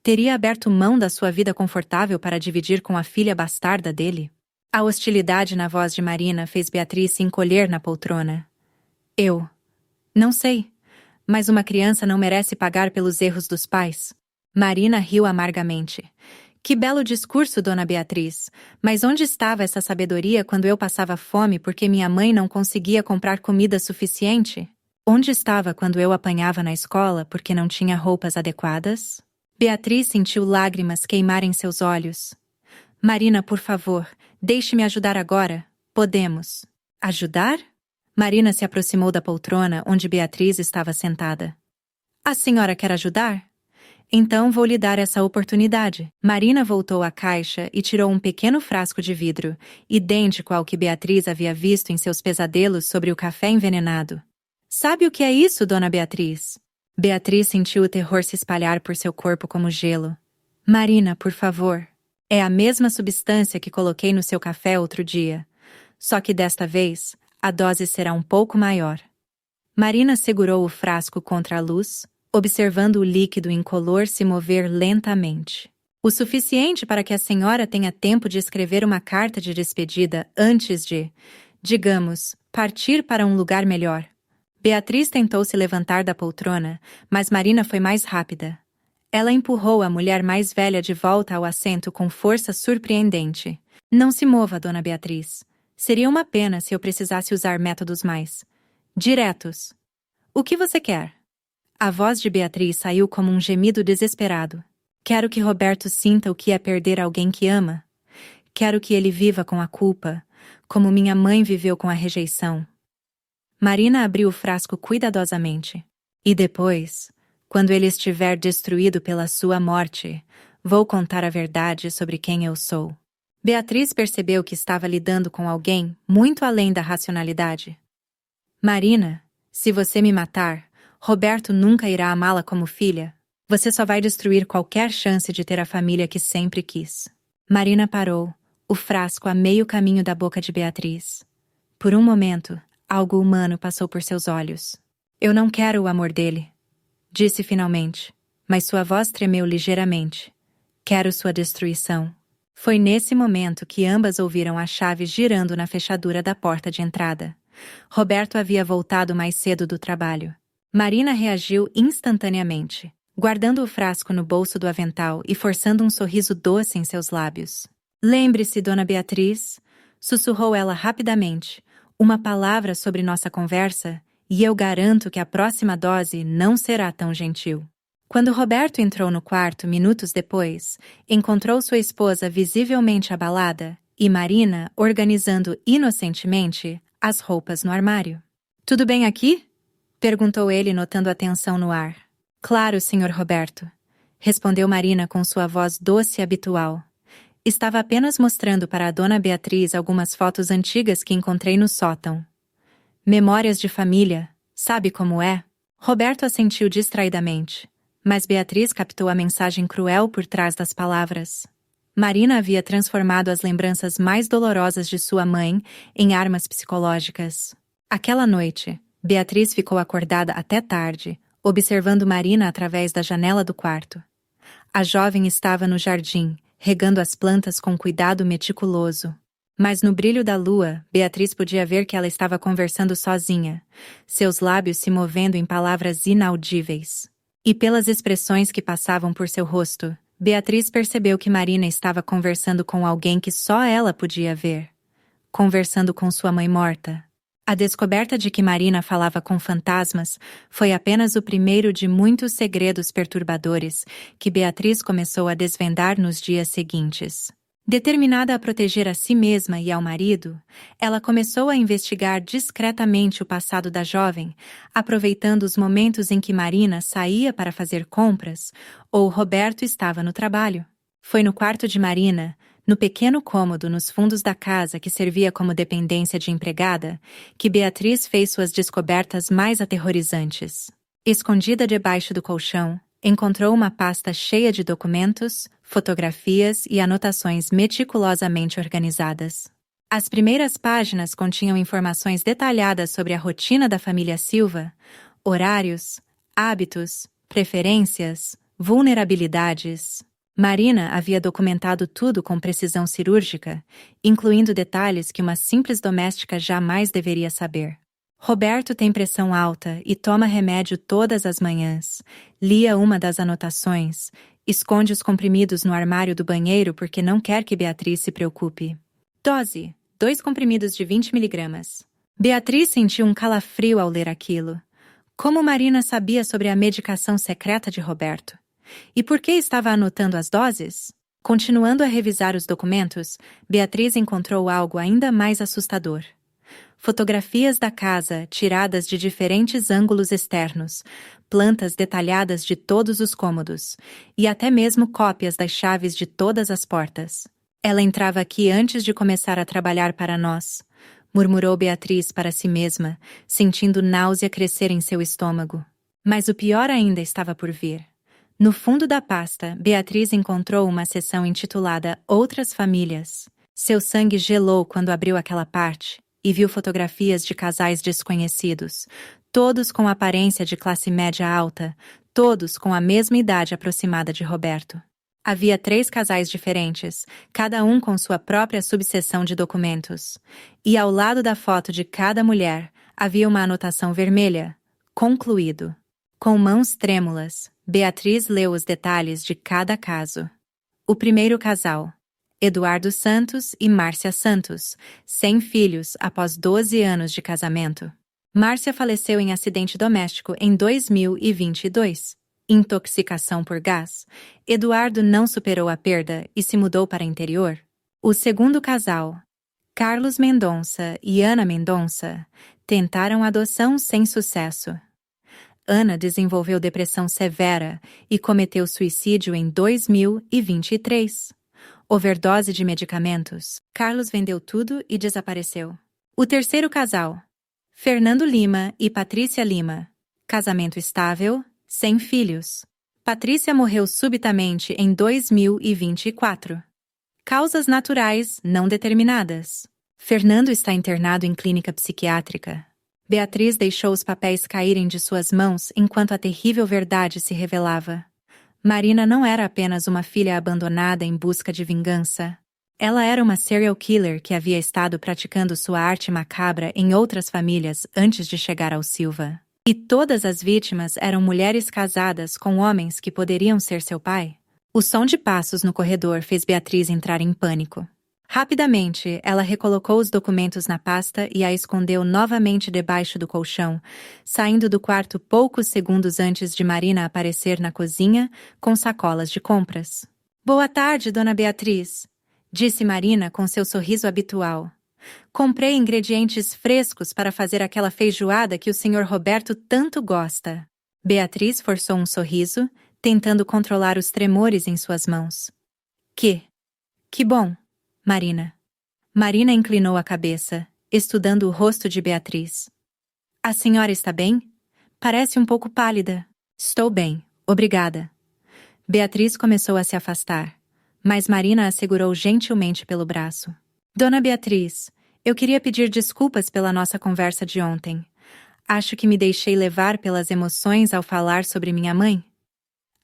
Teria aberto mão da sua vida confortável para dividir com a filha bastarda dele? A hostilidade na voz de Marina fez Beatriz se encolher na poltrona. Eu. Não sei. Mas uma criança não merece pagar pelos erros dos pais. Marina riu amargamente. Que belo discurso, dona Beatriz. Mas onde estava essa sabedoria quando eu passava fome porque minha mãe não conseguia comprar comida suficiente? Onde estava quando eu apanhava na escola porque não tinha roupas adequadas? Beatriz sentiu lágrimas queimarem seus olhos. Marina, por favor, deixe-me ajudar agora. Podemos. Ajudar? Marina se aproximou da poltrona onde Beatriz estava sentada. A senhora quer ajudar? Então vou lhe dar essa oportunidade. Marina voltou à caixa e tirou um pequeno frasco de vidro, idêntico ao que Beatriz havia visto em seus pesadelos sobre o café envenenado. Sabe o que é isso, dona Beatriz? Beatriz sentiu o terror se espalhar por seu corpo como gelo. Marina, por favor. É a mesma substância que coloquei no seu café outro dia. Só que desta vez, a dose será um pouco maior. Marina segurou o frasco contra a luz, observando o líquido incolor se mover lentamente. O suficiente para que a senhora tenha tempo de escrever uma carta de despedida antes de, digamos, partir para um lugar melhor. Beatriz tentou se levantar da poltrona, mas Marina foi mais rápida. Ela empurrou a mulher mais velha de volta ao assento com força surpreendente. Não se mova, dona Beatriz. Seria uma pena se eu precisasse usar métodos mais diretos. O que você quer? A voz de Beatriz saiu como um gemido desesperado. Quero que Roberto sinta o que é perder alguém que ama. Quero que ele viva com a culpa, como minha mãe viveu com a rejeição. Marina abriu o frasco cuidadosamente. E depois, quando ele estiver destruído pela sua morte, vou contar a verdade sobre quem eu sou. Beatriz percebeu que estava lidando com alguém muito além da racionalidade. Marina, se você me matar, Roberto nunca irá amá-la como filha. Você só vai destruir qualquer chance de ter a família que sempre quis. Marina parou, o frasco a meio caminho da boca de Beatriz. Por um momento, algo humano passou por seus olhos. Eu não quero o amor dele, disse finalmente, mas sua voz tremeu ligeiramente. Quero sua destruição. Foi nesse momento que ambas ouviram a chave girando na fechadura da porta de entrada. Roberto havia voltado mais cedo do trabalho. Marina reagiu instantaneamente, guardando o frasco no bolso do avental e forçando um sorriso doce em seus lábios. Lembre-se, dona Beatriz, sussurrou ela rapidamente, uma palavra sobre nossa conversa, e eu garanto que a próxima dose não será tão gentil. Quando Roberto entrou no quarto minutos depois, encontrou sua esposa visivelmente abalada e Marina organizando inocentemente as roupas no armário. Tudo bem aqui? Perguntou ele, notando a tensão no ar. Claro, senhor Roberto, respondeu Marina com sua voz doce e habitual. Estava apenas mostrando para a dona Beatriz algumas fotos antigas que encontrei no sótão. Memórias de família, sabe como é? Roberto assentiu distraidamente, mas Beatriz captou a mensagem cruel por trás das palavras. Marina havia transformado as lembranças mais dolorosas de sua mãe em armas psicológicas. Aquela noite, Beatriz ficou acordada até tarde, observando Marina através da janela do quarto. A jovem estava no jardim, regando as plantas com cuidado meticuloso. Mas no brilho da lua, Beatriz podia ver que ela estava conversando sozinha, seus lábios se movendo em palavras inaudíveis. E pelas expressões que passavam por seu rosto, Beatriz percebeu que Marina estava conversando com alguém que só ela podia ver. Conversando com sua mãe morta. A descoberta de que Marina falava com fantasmas foi apenas o primeiro de muitos segredos perturbadores que Beatriz começou a desvendar nos dias seguintes. Determinada a proteger a si mesma e ao marido, ela começou a investigar discretamente o passado da jovem, aproveitando os momentos em que Marina saía para fazer compras ou Roberto estava no trabalho. Foi no quarto de Marina, no pequeno cômodo nos fundos da casa que servia como dependência de empregada, que Beatriz fez suas descobertas mais aterrorizantes. Escondida debaixo do colchão, encontrou uma pasta cheia de documentos, fotografias e anotações meticulosamente organizadas. As primeiras páginas continham informações detalhadas sobre a rotina da família Silva, horários, hábitos, preferências, vulnerabilidades. Marina havia documentado tudo com precisão cirúrgica, incluindo detalhes que uma simples doméstica jamais deveria saber. Roberto tem pressão alta e toma remédio todas as manhãs. Lia uma das anotações. Esconde os comprimidos no armário do banheiro porque não quer que Beatriz se preocupe. Dose: 2 comprimidos de 20 miligramas. Beatriz sentiu um calafrio ao ler aquilo. Como Marina sabia sobre a medicação secreta de Roberto? E por que estava anotando as doses? Continuando a revisar os documentos, Beatriz encontrou algo ainda mais assustador. Fotografias da casa, tiradas de diferentes ângulos externos, plantas detalhadas de todos os cômodos, e até mesmo cópias das chaves de todas as portas. Ela entrava aqui antes de começar a trabalhar para nós, murmurou Beatriz para si mesma, sentindo náusea crescer em seu estômago. Mas o pior ainda estava por vir. No fundo da pasta, Beatriz encontrou uma seção intitulada Outras Famílias. Seu sangue gelou quando abriu aquela parte e viu fotografias de casais desconhecidos, todos com aparência de classe média alta, todos com a mesma idade aproximada de Roberto. Havia 3 casais diferentes, cada um com sua própria subseção de documentos. E ao lado da foto de cada mulher, havia uma anotação vermelha: concluído. Com mãos trêmulas, Beatriz leu os detalhes de cada caso. O primeiro casal: Eduardo Santos e Márcia Santos, sem filhos após 12 anos de casamento. Márcia faleceu em acidente doméstico em 2022. Intoxicação por gás. Eduardo não superou a perda e se mudou para o interior. O segundo casal, Carlos Mendonça e Ana Mendonça, tentaram adoção sem sucesso. Ana desenvolveu depressão severa e cometeu suicídio em 2023. Overdose de medicamentos. Carlos vendeu tudo e desapareceu. O terceiro casal, Fernando Lima e Patrícia Lima. Casamento estável, sem filhos. Patrícia morreu subitamente em 2024. Causas naturais não determinadas. Fernando está internado em clínica psiquiátrica. Beatriz deixou os papéis caírem de suas mãos enquanto a terrível verdade se revelava. Marina não era apenas uma filha abandonada em busca de vingança. Ela era uma serial killer que havia estado praticando sua arte macabra em outras famílias antes de chegar ao Silva. E todas as vítimas eram mulheres casadas com homens que poderiam ser seu pai. O som de passos no corredor fez Beatriz entrar em pânico. Rapidamente, ela recolocou os documentos na pasta e a escondeu novamente debaixo do colchão, saindo do quarto poucos segundos antes de Marina aparecer na cozinha com sacolas de compras. "Boa tarde, dona Beatriz", disse Marina com seu sorriso habitual. "Comprei ingredientes frescos para fazer aquela feijoada que o senhor Roberto tanto gosta." Beatriz forçou um sorriso, tentando controlar os tremores em suas mãos. Que bom, Marina." Marina inclinou a cabeça, estudando o rosto de Beatriz. "A senhora está bem? Parece um pouco pálida." "Estou bem, obrigada." Beatriz começou a se afastar, mas Marina a segurou gentilmente pelo braço. "Dona Beatriz, eu queria pedir desculpas pela nossa conversa de ontem. Acho que me deixei levar pelas emoções ao falar sobre minha mãe."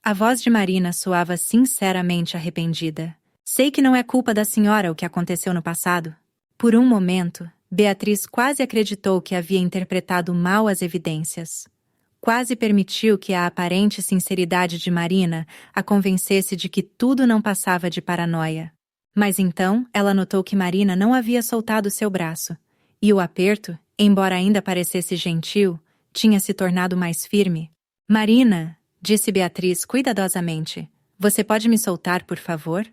A voz de Marina soava sinceramente arrependida. "Sei que não é culpa da senhora o que aconteceu no passado." Por um momento, Beatriz quase acreditou que havia interpretado mal as evidências. Quase permitiu que a aparente sinceridade de Marina a convencesse de que tudo não passava de paranoia. Mas então, ela notou que Marina não havia soltado seu braço, e o aperto, embora ainda parecesse gentil, tinha se tornado mais firme. "Marina", disse Beatriz cuidadosamente, "você pode me soltar, por favor?"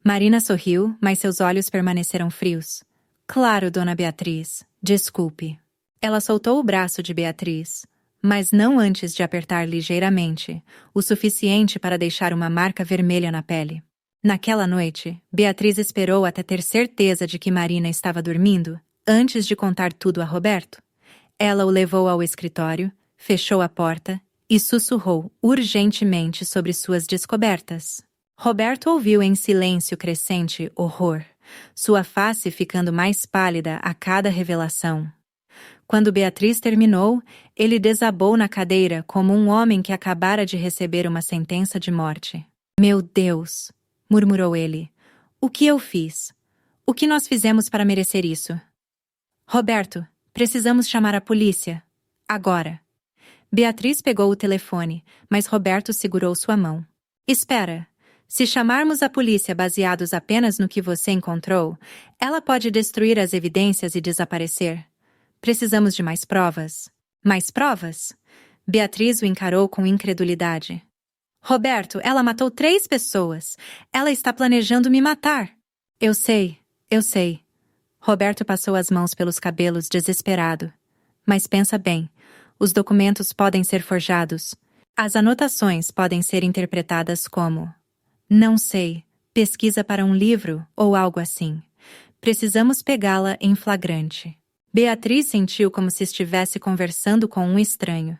Marina sorriu, mas seus olhos permaneceram frios. "Claro, dona Beatriz, desculpe." Ela soltou o braço de Beatriz, mas não antes de apertar ligeiramente, o suficiente para deixar uma marca vermelha na pele. Naquela noite, Beatriz esperou até ter certeza de que Marina estava dormindo, antes de contar tudo a Roberto. Ela o levou ao escritório, fechou a porta e sussurrou urgentemente sobre suas descobertas. Roberto ouviu em silêncio crescente horror, sua face ficando mais pálida a cada revelação. Quando Beatriz terminou, ele desabou na cadeira como um homem que acabara de receber uma sentença de morte. "Meu Deus!" murmurou ele. O que eu fiz? O que nós fizemos para merecer isso? Roberto, precisamos chamar a polícia. Agora. Beatriz pegou o telefone, mas Roberto segurou sua mão. Espera. Se chamarmos a polícia baseados apenas no que você encontrou, ela pode destruir as evidências e desaparecer. Precisamos de mais provas. Mais provas? Beatriz o encarou com incredulidade. Roberto, ela matou 3 pessoas. Ela está planejando me matar. Eu sei. Roberto passou as mãos pelos cabelos, desesperado. Mas pensa bem. Os documentos podem ser forjados. As anotações podem ser interpretadas como: não sei, pesquisa para um livro ou algo assim. Precisamos pegá-la em flagrante. Beatriz sentiu como se estivesse conversando com um estranho.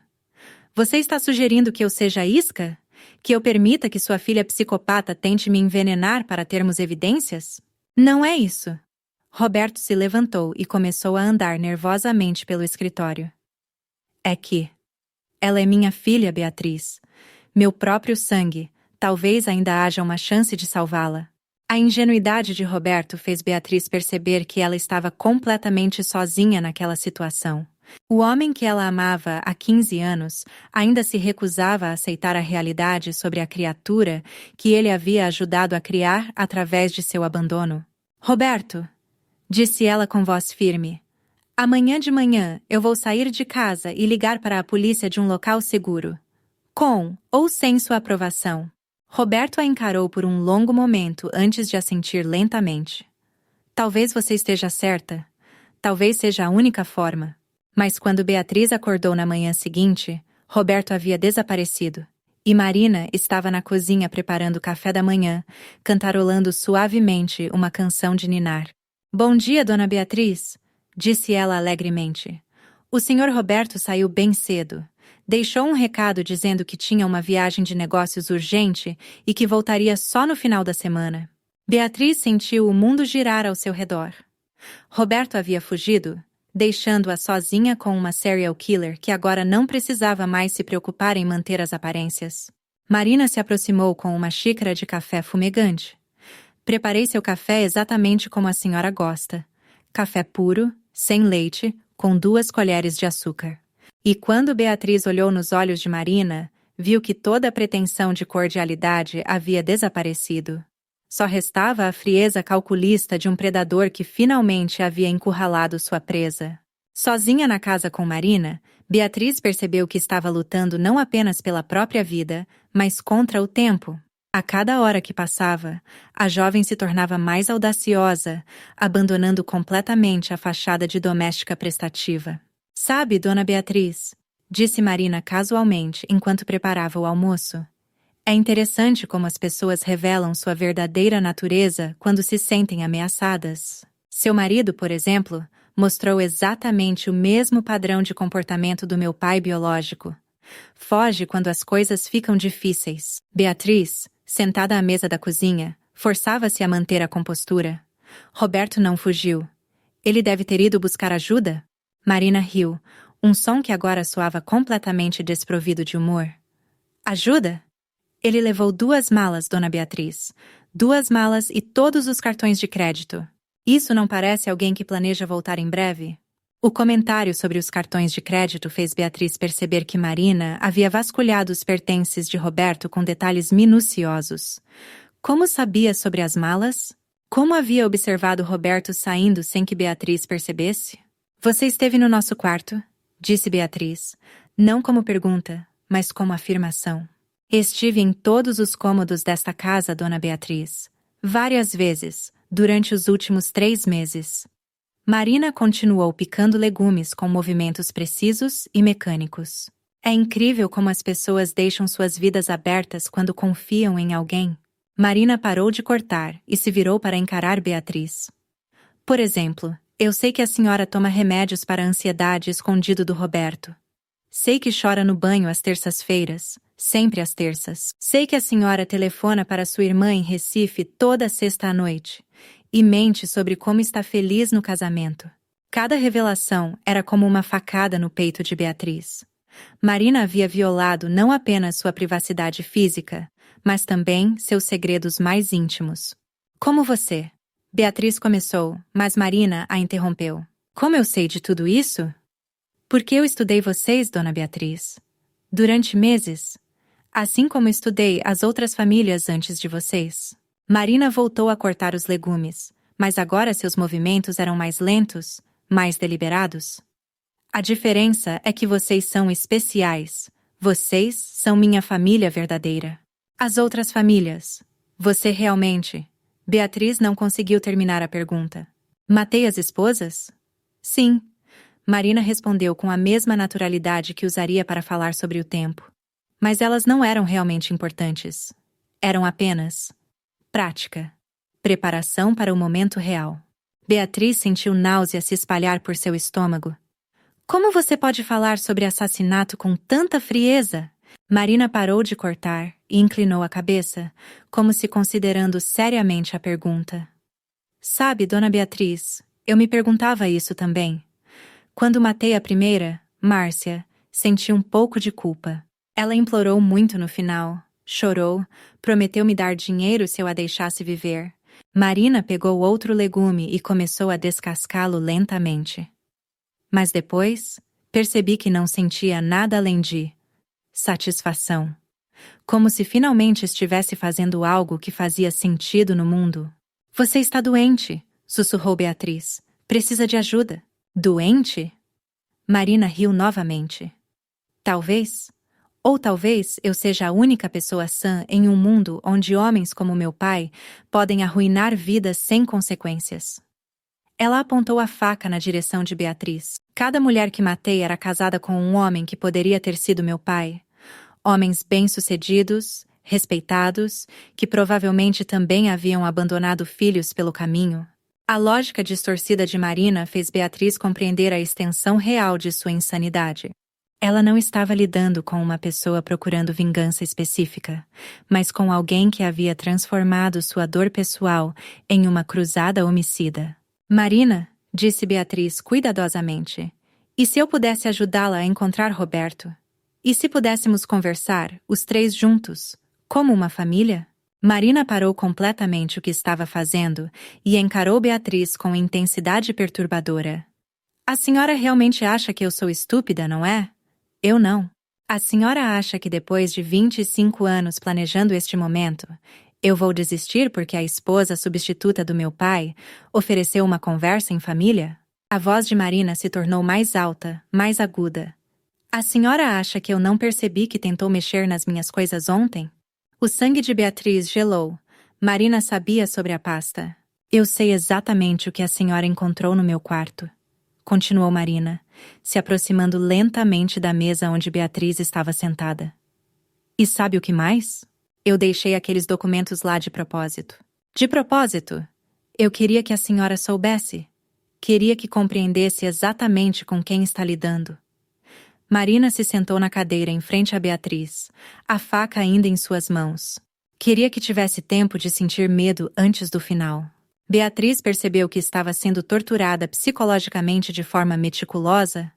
Você está sugerindo que eu seja isca? Que eu permita que sua filha psicopata tente me envenenar para termos evidências? Não é isso. Roberto se levantou e começou a andar nervosamente pelo escritório. É que ela é minha filha, Beatriz. Meu próprio sangue. Talvez ainda haja uma chance de salvá-la. A ingenuidade de Roberto fez Beatriz perceber que ela estava completamente sozinha naquela situação. O homem que ela amava há 15 anos ainda se recusava a aceitar a realidade sobre a criatura que ele havia ajudado a criar através de seu abandono. Roberto, disse ela com voz firme, amanhã de manhã eu vou sair de casa e ligar para a polícia de um local seguro. Com ou sem sua aprovação. Roberto a encarou por um longo momento antes de assentir lentamente. Talvez você esteja certa. Talvez seja a única forma. Mas quando Beatriz acordou na manhã seguinte, Roberto havia desaparecido. E Marina estava na cozinha preparando o café da manhã, cantarolando suavemente uma canção de ninar. Bom dia, dona Beatriz, disse ela alegremente. O senhor Roberto saiu bem cedo. Deixou um recado dizendo que tinha uma viagem de negócios urgente e que voltaria só no final da semana. Beatriz sentiu o mundo girar ao seu redor. Roberto havia fugido, deixando-a sozinha com uma serial killer que agora não precisava mais se preocupar em manter as aparências. Marina se aproximou com uma xícara de café fumegante. Preparei seu café exatamente como a senhora gosta. Café puro, sem leite, com 2 colheres de açúcar. E quando Beatriz olhou nos olhos de Marina, viu que toda a pretensão de cordialidade havia desaparecido. Só restava a frieza calculista de um predador que finalmente havia encurralado sua presa. Sozinha na casa com Marina, Beatriz percebeu que estava lutando não apenas pela própria vida, mas contra o tempo. A cada hora que passava, a jovem se tornava mais audaciosa, abandonando completamente a fachada de doméstica prestativa. Sabe, dona Beatriz, disse Marina casualmente enquanto preparava o almoço. É interessante como as pessoas revelam sua verdadeira natureza quando se sentem ameaçadas. Seu marido, por exemplo, mostrou exatamente o mesmo padrão de comportamento do meu pai biológico. Foge quando as coisas ficam difíceis. Beatriz, sentada à mesa da cozinha, forçava-se a manter a compostura. Roberto não fugiu. Ele deve ter ido buscar ajuda? Marina riu, um som que agora soava completamente desprovido de humor. Ajuda? Ele levou 2 malas, dona Beatriz. 2 malas e todos os cartões de crédito. Isso não parece alguém que planeja voltar em breve? O comentário sobre os cartões de crédito fez Beatriz perceber que Marina havia vasculhado os pertences de Roberto com detalhes minuciosos. Como sabia sobre as malas? Como havia observado Roberto saindo sem que Beatriz percebesse? Você esteve no nosso quarto? Disse Beatriz, não como pergunta, mas como afirmação. Estive em todos os cômodos desta casa, dona Beatriz. Várias vezes, durante os últimos 3 meses. Marina continuou picando legumes com movimentos precisos e mecânicos. É incrível como as pessoas deixam suas vidas abertas quando confiam em alguém. Marina parou de cortar e se virou para encarar Beatriz. Por exemplo, eu sei que a senhora toma remédios para a ansiedade escondido do Roberto. Sei que chora no banho às terças-feiras, sempre às terças. Sei que a senhora telefona para sua irmã em Recife toda sexta à noite e mente sobre como está feliz no casamento. Cada revelação era como uma facada no peito de Beatriz. Marina havia violado não apenas sua privacidade física, mas também seus segredos mais íntimos. Como você? Beatriz começou, mas Marina a interrompeu. Como eu sei de tudo isso? Porque eu estudei vocês, Dona Beatriz. Durante meses. Assim como estudei as outras famílias antes de vocês. Marina voltou a cortar os legumes, mas agora seus movimentos eram mais lentos, mais deliberados. A diferença é que vocês são especiais. Vocês são minha família verdadeira. As outras famílias. Você realmente... Beatriz não conseguiu terminar a pergunta. Matei as esposas? Sim. Marina respondeu com a mesma naturalidade que usaria para falar sobre o tempo. Mas elas não eram realmente importantes. Eram apenas prática. Preparação para o momento real. Beatriz sentiu náusea se espalhar por seu estômago. Como você pode falar sobre assassinato com tanta frieza? Marina parou de cortar e inclinou a cabeça, como se considerando seriamente a pergunta. Sabe, Dona Beatriz, eu me perguntava isso também. Quando matei a primeira, Márcia, senti um pouco de culpa. Ela implorou muito no final, chorou, prometeu me dar dinheiro se eu a deixasse viver. Marina pegou outro legume e começou a descascá-lo lentamente. Mas depois, percebi que não sentia nada além de satisfação. Como se finalmente estivesse fazendo algo que fazia sentido no mundo. Você está doente, sussurrou Beatriz. Precisa de ajuda. Doente? Marina riu novamente. Talvez. Ou talvez eu seja a única pessoa sã em um mundo onde homens como meu pai podem arruinar vidas sem consequências. Ela apontou a faca na direção de Beatriz. Cada mulher que matei era casada com um homem que poderia ter sido meu pai. Homens bem-sucedidos, respeitados, que provavelmente também haviam abandonado filhos pelo caminho. A lógica distorcida de Marina fez Beatriz compreender a extensão real de sua insanidade. Ela não estava lidando com uma pessoa procurando vingança específica, mas com alguém que havia transformado sua dor pessoal em uma cruzada homicida. Marina, disse Beatriz cuidadosamente, e se eu pudesse ajudá-la a encontrar Roberto? E se pudéssemos conversar, os três juntos, como uma família? Marina parou completamente o que estava fazendo e encarou Beatriz com intensidade perturbadora. A senhora realmente acha que eu sou estúpida, não é? Eu não. A senhora acha que depois de 25 anos planejando este momento, eu vou desistir porque a esposa substituta do meu pai ofereceu uma conversa em família? A voz de Marina se tornou mais alta, mais aguda. A senhora acha que eu não percebi que tentou mexer nas minhas coisas ontem? O sangue de Beatriz gelou. Marina sabia sobre a pasta. Eu sei exatamente o que a senhora encontrou no meu quarto. Continuou Marina, se aproximando lentamente da mesa onde Beatriz estava sentada. E sabe o que mais? Eu deixei aqueles documentos lá de propósito. De propósito? Eu queria que a senhora soubesse. Queria que compreendesse exatamente com quem está lidando. Marina se sentou na cadeira em frente a Beatriz, a faca ainda em suas mãos. Queria que tivesse tempo de sentir medo antes do final. Beatriz percebeu que estava sendo torturada psicologicamente de forma meticulosa.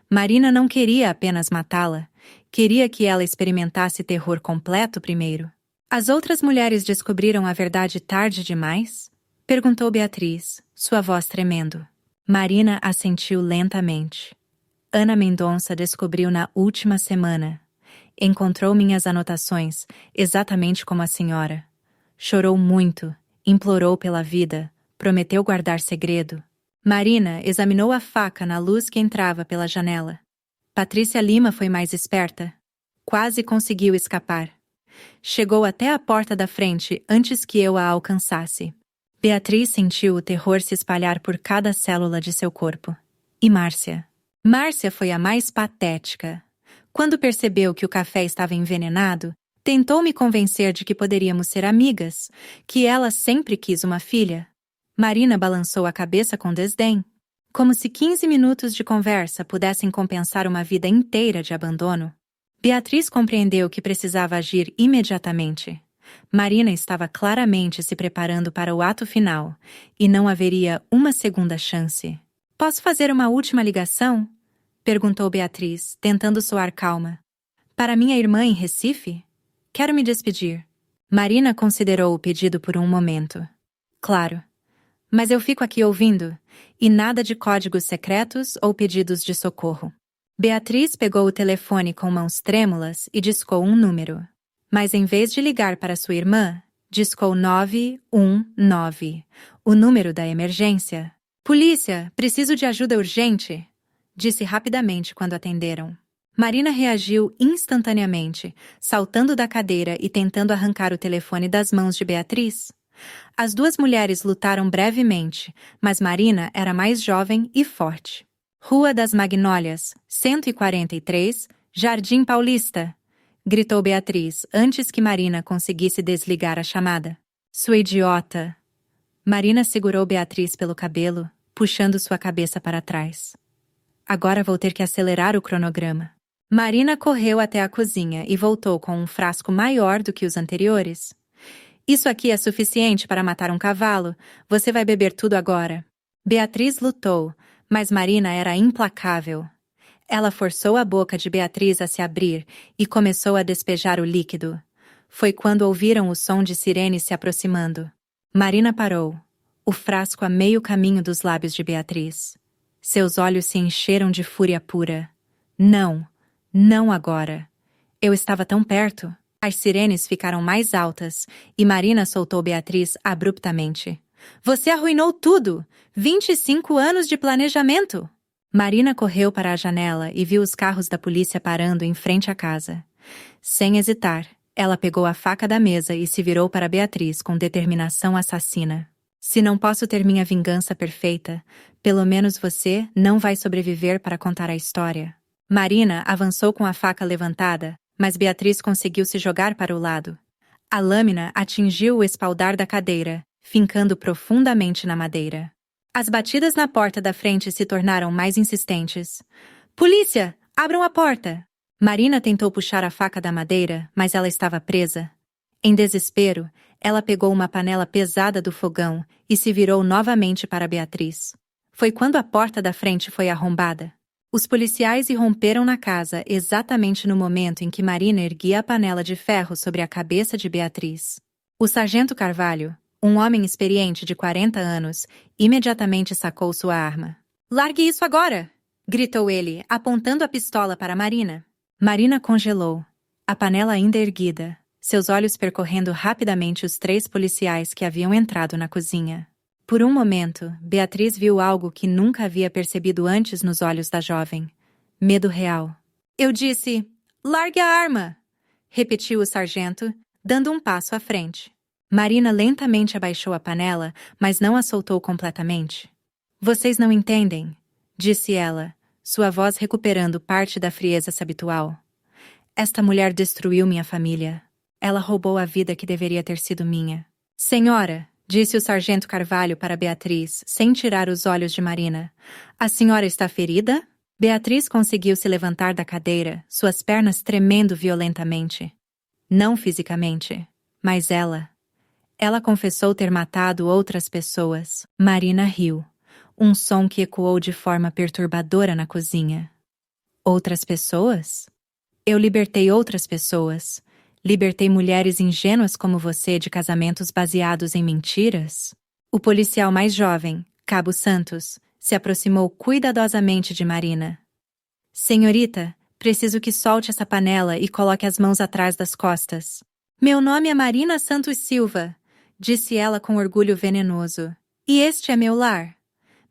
Marina não queria apenas matá-la, queria que ela experimentasse terror completo primeiro. As outras mulheres descobriram a verdade tarde demais? Perguntou Beatriz, sua voz tremendo. Marina assentiu lentamente. Ana Mendonça descobriu na última semana. Encontrou minhas anotações, exatamente como a senhora. Chorou muito, implorou pela vida, prometeu guardar segredo. Marina examinou a faca na luz que entrava pela janela. Patrícia Lima foi mais esperta. Quase conseguiu escapar. Chegou até a porta da frente antes que eu a alcançasse. Beatriz sentiu o terror se espalhar por cada célula de seu corpo. E Márcia? Márcia foi a mais patética. Quando percebeu que o café estava envenenado, tentou me convencer de que poderíamos ser amigas, que ela sempre quis uma filha. Marina balançou a cabeça com desdém, como se 15 minutos de conversa pudessem compensar uma vida inteira de abandono. Beatriz compreendeu que precisava agir imediatamente. Marina estava claramente se preparando para o ato final, e não haveria uma segunda chance. Posso fazer uma última ligação? Perguntou Beatriz, tentando soar calma. Para minha irmã em Recife? Quero me despedir. Marina considerou o pedido por um momento. Claro. Mas eu fico aqui ouvindo, e nada de códigos secretos ou pedidos de socorro. Beatriz pegou o telefone com mãos trêmulas e discou um número. Mas em vez de ligar para sua irmã, discou 919, o número da emergência. Polícia, preciso de ajuda urgente, disse rapidamente quando atenderam. Marina reagiu instantaneamente, saltando da cadeira e tentando arrancar o telefone das mãos de Beatriz. As duas mulheres lutaram brevemente, mas Marina era mais jovem e forte. Rua das Magnólias, 143, Jardim Paulista, gritou Beatriz antes que Marina conseguisse desligar a chamada. Sua idiota! Marina segurou Beatriz pelo cabelo, puxando sua cabeça para trás. Agora vou ter que acelerar o cronograma. Marina correu até a cozinha e voltou com um frasco maior do que os anteriores. Isso aqui é suficiente para matar um cavalo. Você vai beber tudo agora. Beatriz lutou, mas Marina era implacável. Ela forçou a boca de Beatriz a se abrir e começou a despejar o líquido. Foi quando ouviram o som de sirenes se aproximando. Marina parou, o frasco a meio caminho dos lábios de Beatriz. Seus olhos se encheram de fúria pura. Não, não agora. Eu estava tão perto. As sirenes ficaram mais altas e Marina soltou Beatriz abruptamente. Você arruinou tudo! 25 anos de planejamento! Marina correu para a janela e viu os carros da polícia parando em frente à casa. Sem hesitar, ela pegou a faca da mesa e se virou para Beatriz com determinação assassina. Se não posso ter minha vingança perfeita, pelo menos você não vai sobreviver para contar a história. Marina avançou com a faca levantada, mas Beatriz conseguiu se jogar para o lado. A lâmina atingiu o espaldar da cadeira, fincando profundamente na madeira. As batidas na porta da frente se tornaram mais insistentes. Polícia! Abram a porta! Marina tentou puxar a faca da madeira, mas ela estava presa. Em desespero, ela pegou uma panela pesada do fogão e se virou novamente para Beatriz. Foi quando a porta da frente foi arrombada. Os policiais irromperam na casa exatamente no momento em que Marina erguia a panela de ferro sobre a cabeça de Beatriz. O sargento Carvalho, um homem experiente de 40 anos, imediatamente sacou sua arma. Largue isso agora! Gritou ele, apontando a pistola para Marina. Marina congelou, a panela ainda erguida, seus olhos percorrendo rapidamente os 3 policiais que haviam entrado na cozinha. Por um momento, Beatriz viu algo que nunca havia percebido antes nos olhos da jovem. Medo real. Eu disse, largue a arma! Repetiu o sargento, dando um passo à frente. Marina lentamente abaixou a panela, mas não a soltou completamente. Vocês não entendem, disse ela, sua voz recuperando parte da frieza habitual. Esta mulher destruiu minha família. Ela roubou a vida que deveria ter sido minha. Senhora, disse o sargento Carvalho para Beatriz, sem tirar os olhos de Marina. A senhora está ferida? Beatriz conseguiu se levantar da cadeira, suas pernas tremendo violentamente. Não fisicamente, mas ela. Ela confessou ter matado outras pessoas. Marina riu. Um som que ecoou de forma perturbadora na cozinha. Outras pessoas? Eu libertei outras pessoas. Libertei mulheres ingênuas como você de casamentos baseados em mentiras? O policial mais jovem, Cabo Santos, se aproximou cuidadosamente de Marina. Senhorita, preciso que solte essa panela e coloque as mãos atrás das costas. Meu nome é Marina Santos Silva, disse ela com orgulho venenoso. E este é meu lar.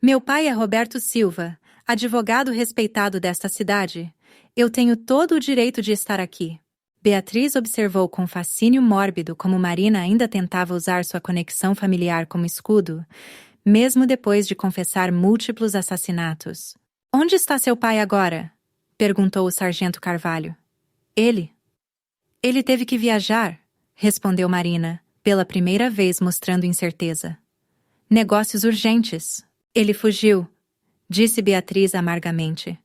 Meu pai é Roberto Silva, advogado respeitado desta cidade. Eu tenho todo o direito de estar aqui. Beatriz observou com fascínio mórbido como Marina ainda tentava usar sua conexão familiar como escudo, mesmo depois de confessar múltiplos assassinatos. Onde está seu pai agora? Perguntou o sargento Carvalho. Ele teve que viajar, respondeu Marina, pela primeira vez mostrando incerteza. Negócios urgentes. Ele fugiu, disse Beatriz amargamente.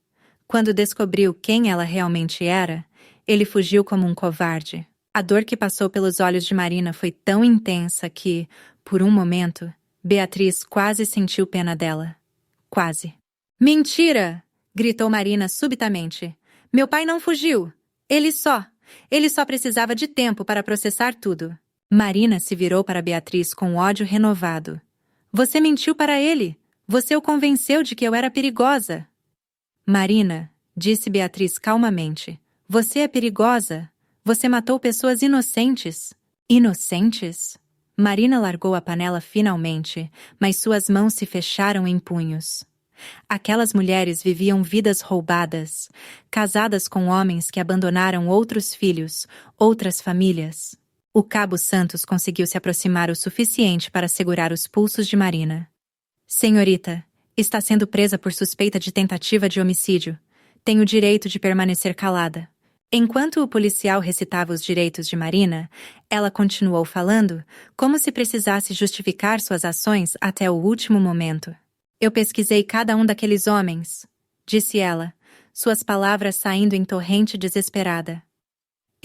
Quando descobriu quem ela realmente era, ele fugiu como um covarde. A dor que passou pelos olhos de Marina foi tão intensa que, por um momento, Beatriz quase sentiu pena dela. Quase. Mentira! Gritou Marina subitamente. Meu pai não fugiu. Ele só precisava de tempo para processar tudo. Marina se virou para Beatriz com ódio renovado. Você mentiu para ele! Você o convenceu de que eu era perigosa! Marina, disse Beatriz calmamente, você é perigosa! Você matou pessoas inocentes! Inocentes? Marina largou a panela finalmente, mas suas mãos se fecharam em punhos. Aquelas mulheres viviam vidas roubadas, casadas com homens que abandonaram outros filhos, outras famílias. O cabo Santos conseguiu se aproximar o suficiente para segurar os pulsos de Marina. Senhorita, está sendo presa por suspeita de tentativa de homicídio. Tem o direito de permanecer calada. Enquanto o policial recitava os direitos de Marina, ela continuou falando, como se precisasse justificar suas ações até o último momento. Eu pesquisei cada um daqueles homens, disse ela, suas palavras saindo em torrente desesperada.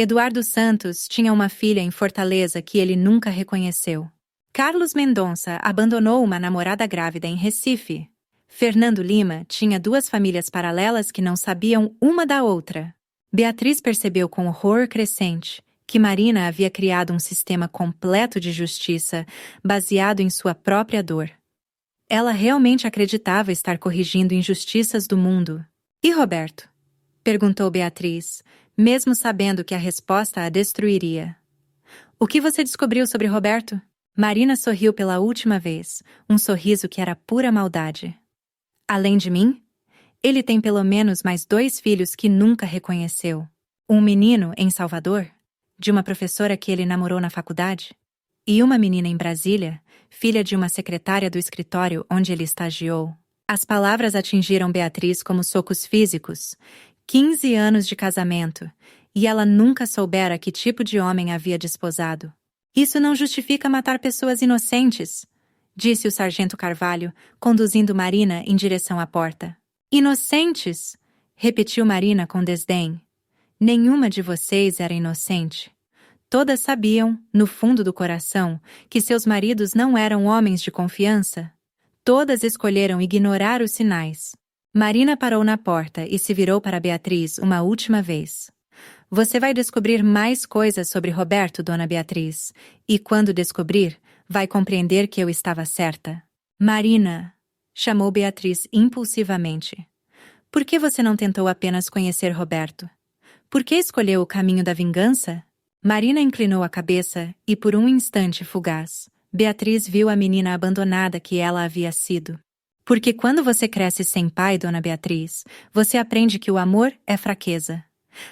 Eduardo Santos tinha uma filha em Fortaleza que ele nunca reconheceu. Carlos Mendonça abandonou uma namorada grávida em Recife. Fernando Lima tinha 2 famílias paralelas que não sabiam uma da outra. Beatriz percebeu com horror crescente que Marina havia criado um sistema completo de justiça baseado em sua própria dor. Ela realmente acreditava estar corrigindo injustiças do mundo. E Roberto? Perguntou Beatriz, mesmo sabendo que a resposta a destruiria. O que você descobriu sobre Roberto? Marina sorriu pela última vez, um sorriso que era pura maldade. Além de mim? Ele tem pelo menos mais 2 filhos que nunca reconheceu. Um menino em Salvador, de uma professora que ele namorou na faculdade, e uma menina em Brasília, filha de uma secretária do escritório onde ele estagiou. As palavras atingiram Beatriz como socos físicos. 15 anos de casamento, e ela nunca soubera que tipo de homem havia desposado. Isso não justifica matar pessoas inocentes, disse o sargento Carvalho, conduzindo Marina em direção à porta. Inocentes? Repetiu Marina com desdém. Nenhuma de vocês era inocente. Todas sabiam, no fundo do coração, que seus maridos não eram homens de confiança. Todas escolheram ignorar os sinais. Marina parou na porta e se virou para Beatriz uma última vez. Você vai descobrir mais coisas sobre Roberto, dona Beatriz, e quando descobrir, vai compreender que eu estava certa. Marina, chamou Beatriz impulsivamente. Por que você não tentou apenas conhecer Roberto? Por que escolheu o caminho da vingança? Marina inclinou a cabeça e, por um instante fugaz, Beatriz viu a menina abandonada que ela havia sido. Porque quando você cresce sem pai, dona Beatriz, você aprende que o amor é fraqueza.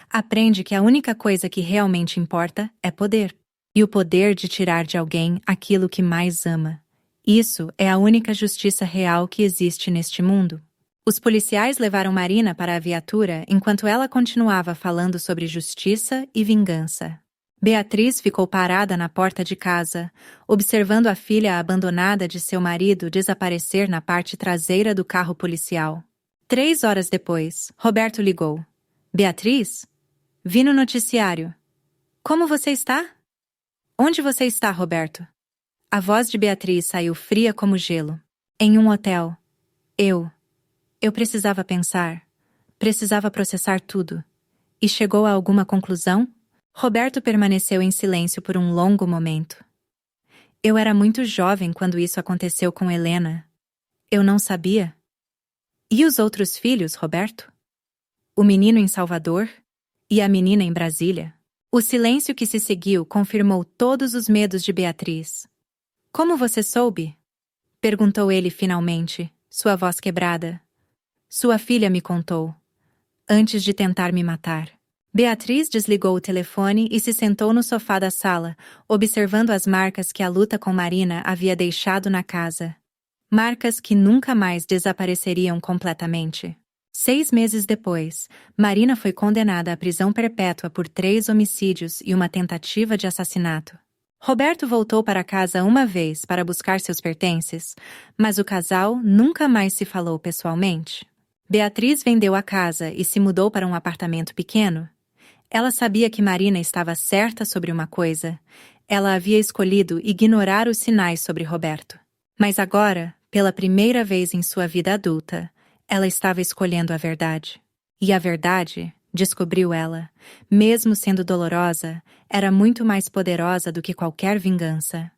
Aprende que a única coisa que realmente importa é poder. E o poder de tirar de alguém aquilo que mais ama. Isso é a única justiça real que existe neste mundo. Os policiais levaram Marina para a viatura enquanto ela continuava falando sobre justiça e vingança. Beatriz ficou parada na porta de casa, observando a filha abandonada de seu marido desaparecer na parte traseira do carro policial. 3 horas depois, Roberto ligou. Beatriz? Vi no noticiário. Como você está? Onde você está, Roberto? A voz de Beatriz saiu fria como gelo. Em um hotel. Eu precisava pensar. Precisava processar tudo. E chegou a alguma conclusão? Roberto permaneceu em silêncio por um longo momento. Eu era muito jovem quando isso aconteceu com Helena. Eu não sabia. E os outros filhos, Roberto? O menino em Salvador? E a menina em Brasília? O silêncio que se seguiu confirmou todos os medos de Beatriz. Como você soube? Perguntou ele finalmente, sua voz quebrada. Sua filha me contou. Antes de tentar me matar. Beatriz desligou o telefone e se sentou no sofá da sala, observando as marcas que a luta com Marina havia deixado na casa. Marcas que nunca mais desapareceriam completamente. 6 meses depois, Marina foi condenada à prisão perpétua por 3 homicídios e uma tentativa de assassinato. Roberto voltou para casa uma vez para buscar seus pertences, mas o casal nunca mais se falou pessoalmente. Beatriz vendeu a casa e se mudou para um apartamento pequeno. Ela sabia que Marina estava certa sobre uma coisa. Ela havia escolhido ignorar os sinais sobre Roberto. Mas agora, pela primeira vez em sua vida adulta, ela estava escolhendo a verdade. E a verdade, descobriu ela. Mesmo sendo dolorosa, era muito mais poderosa do que qualquer vingança.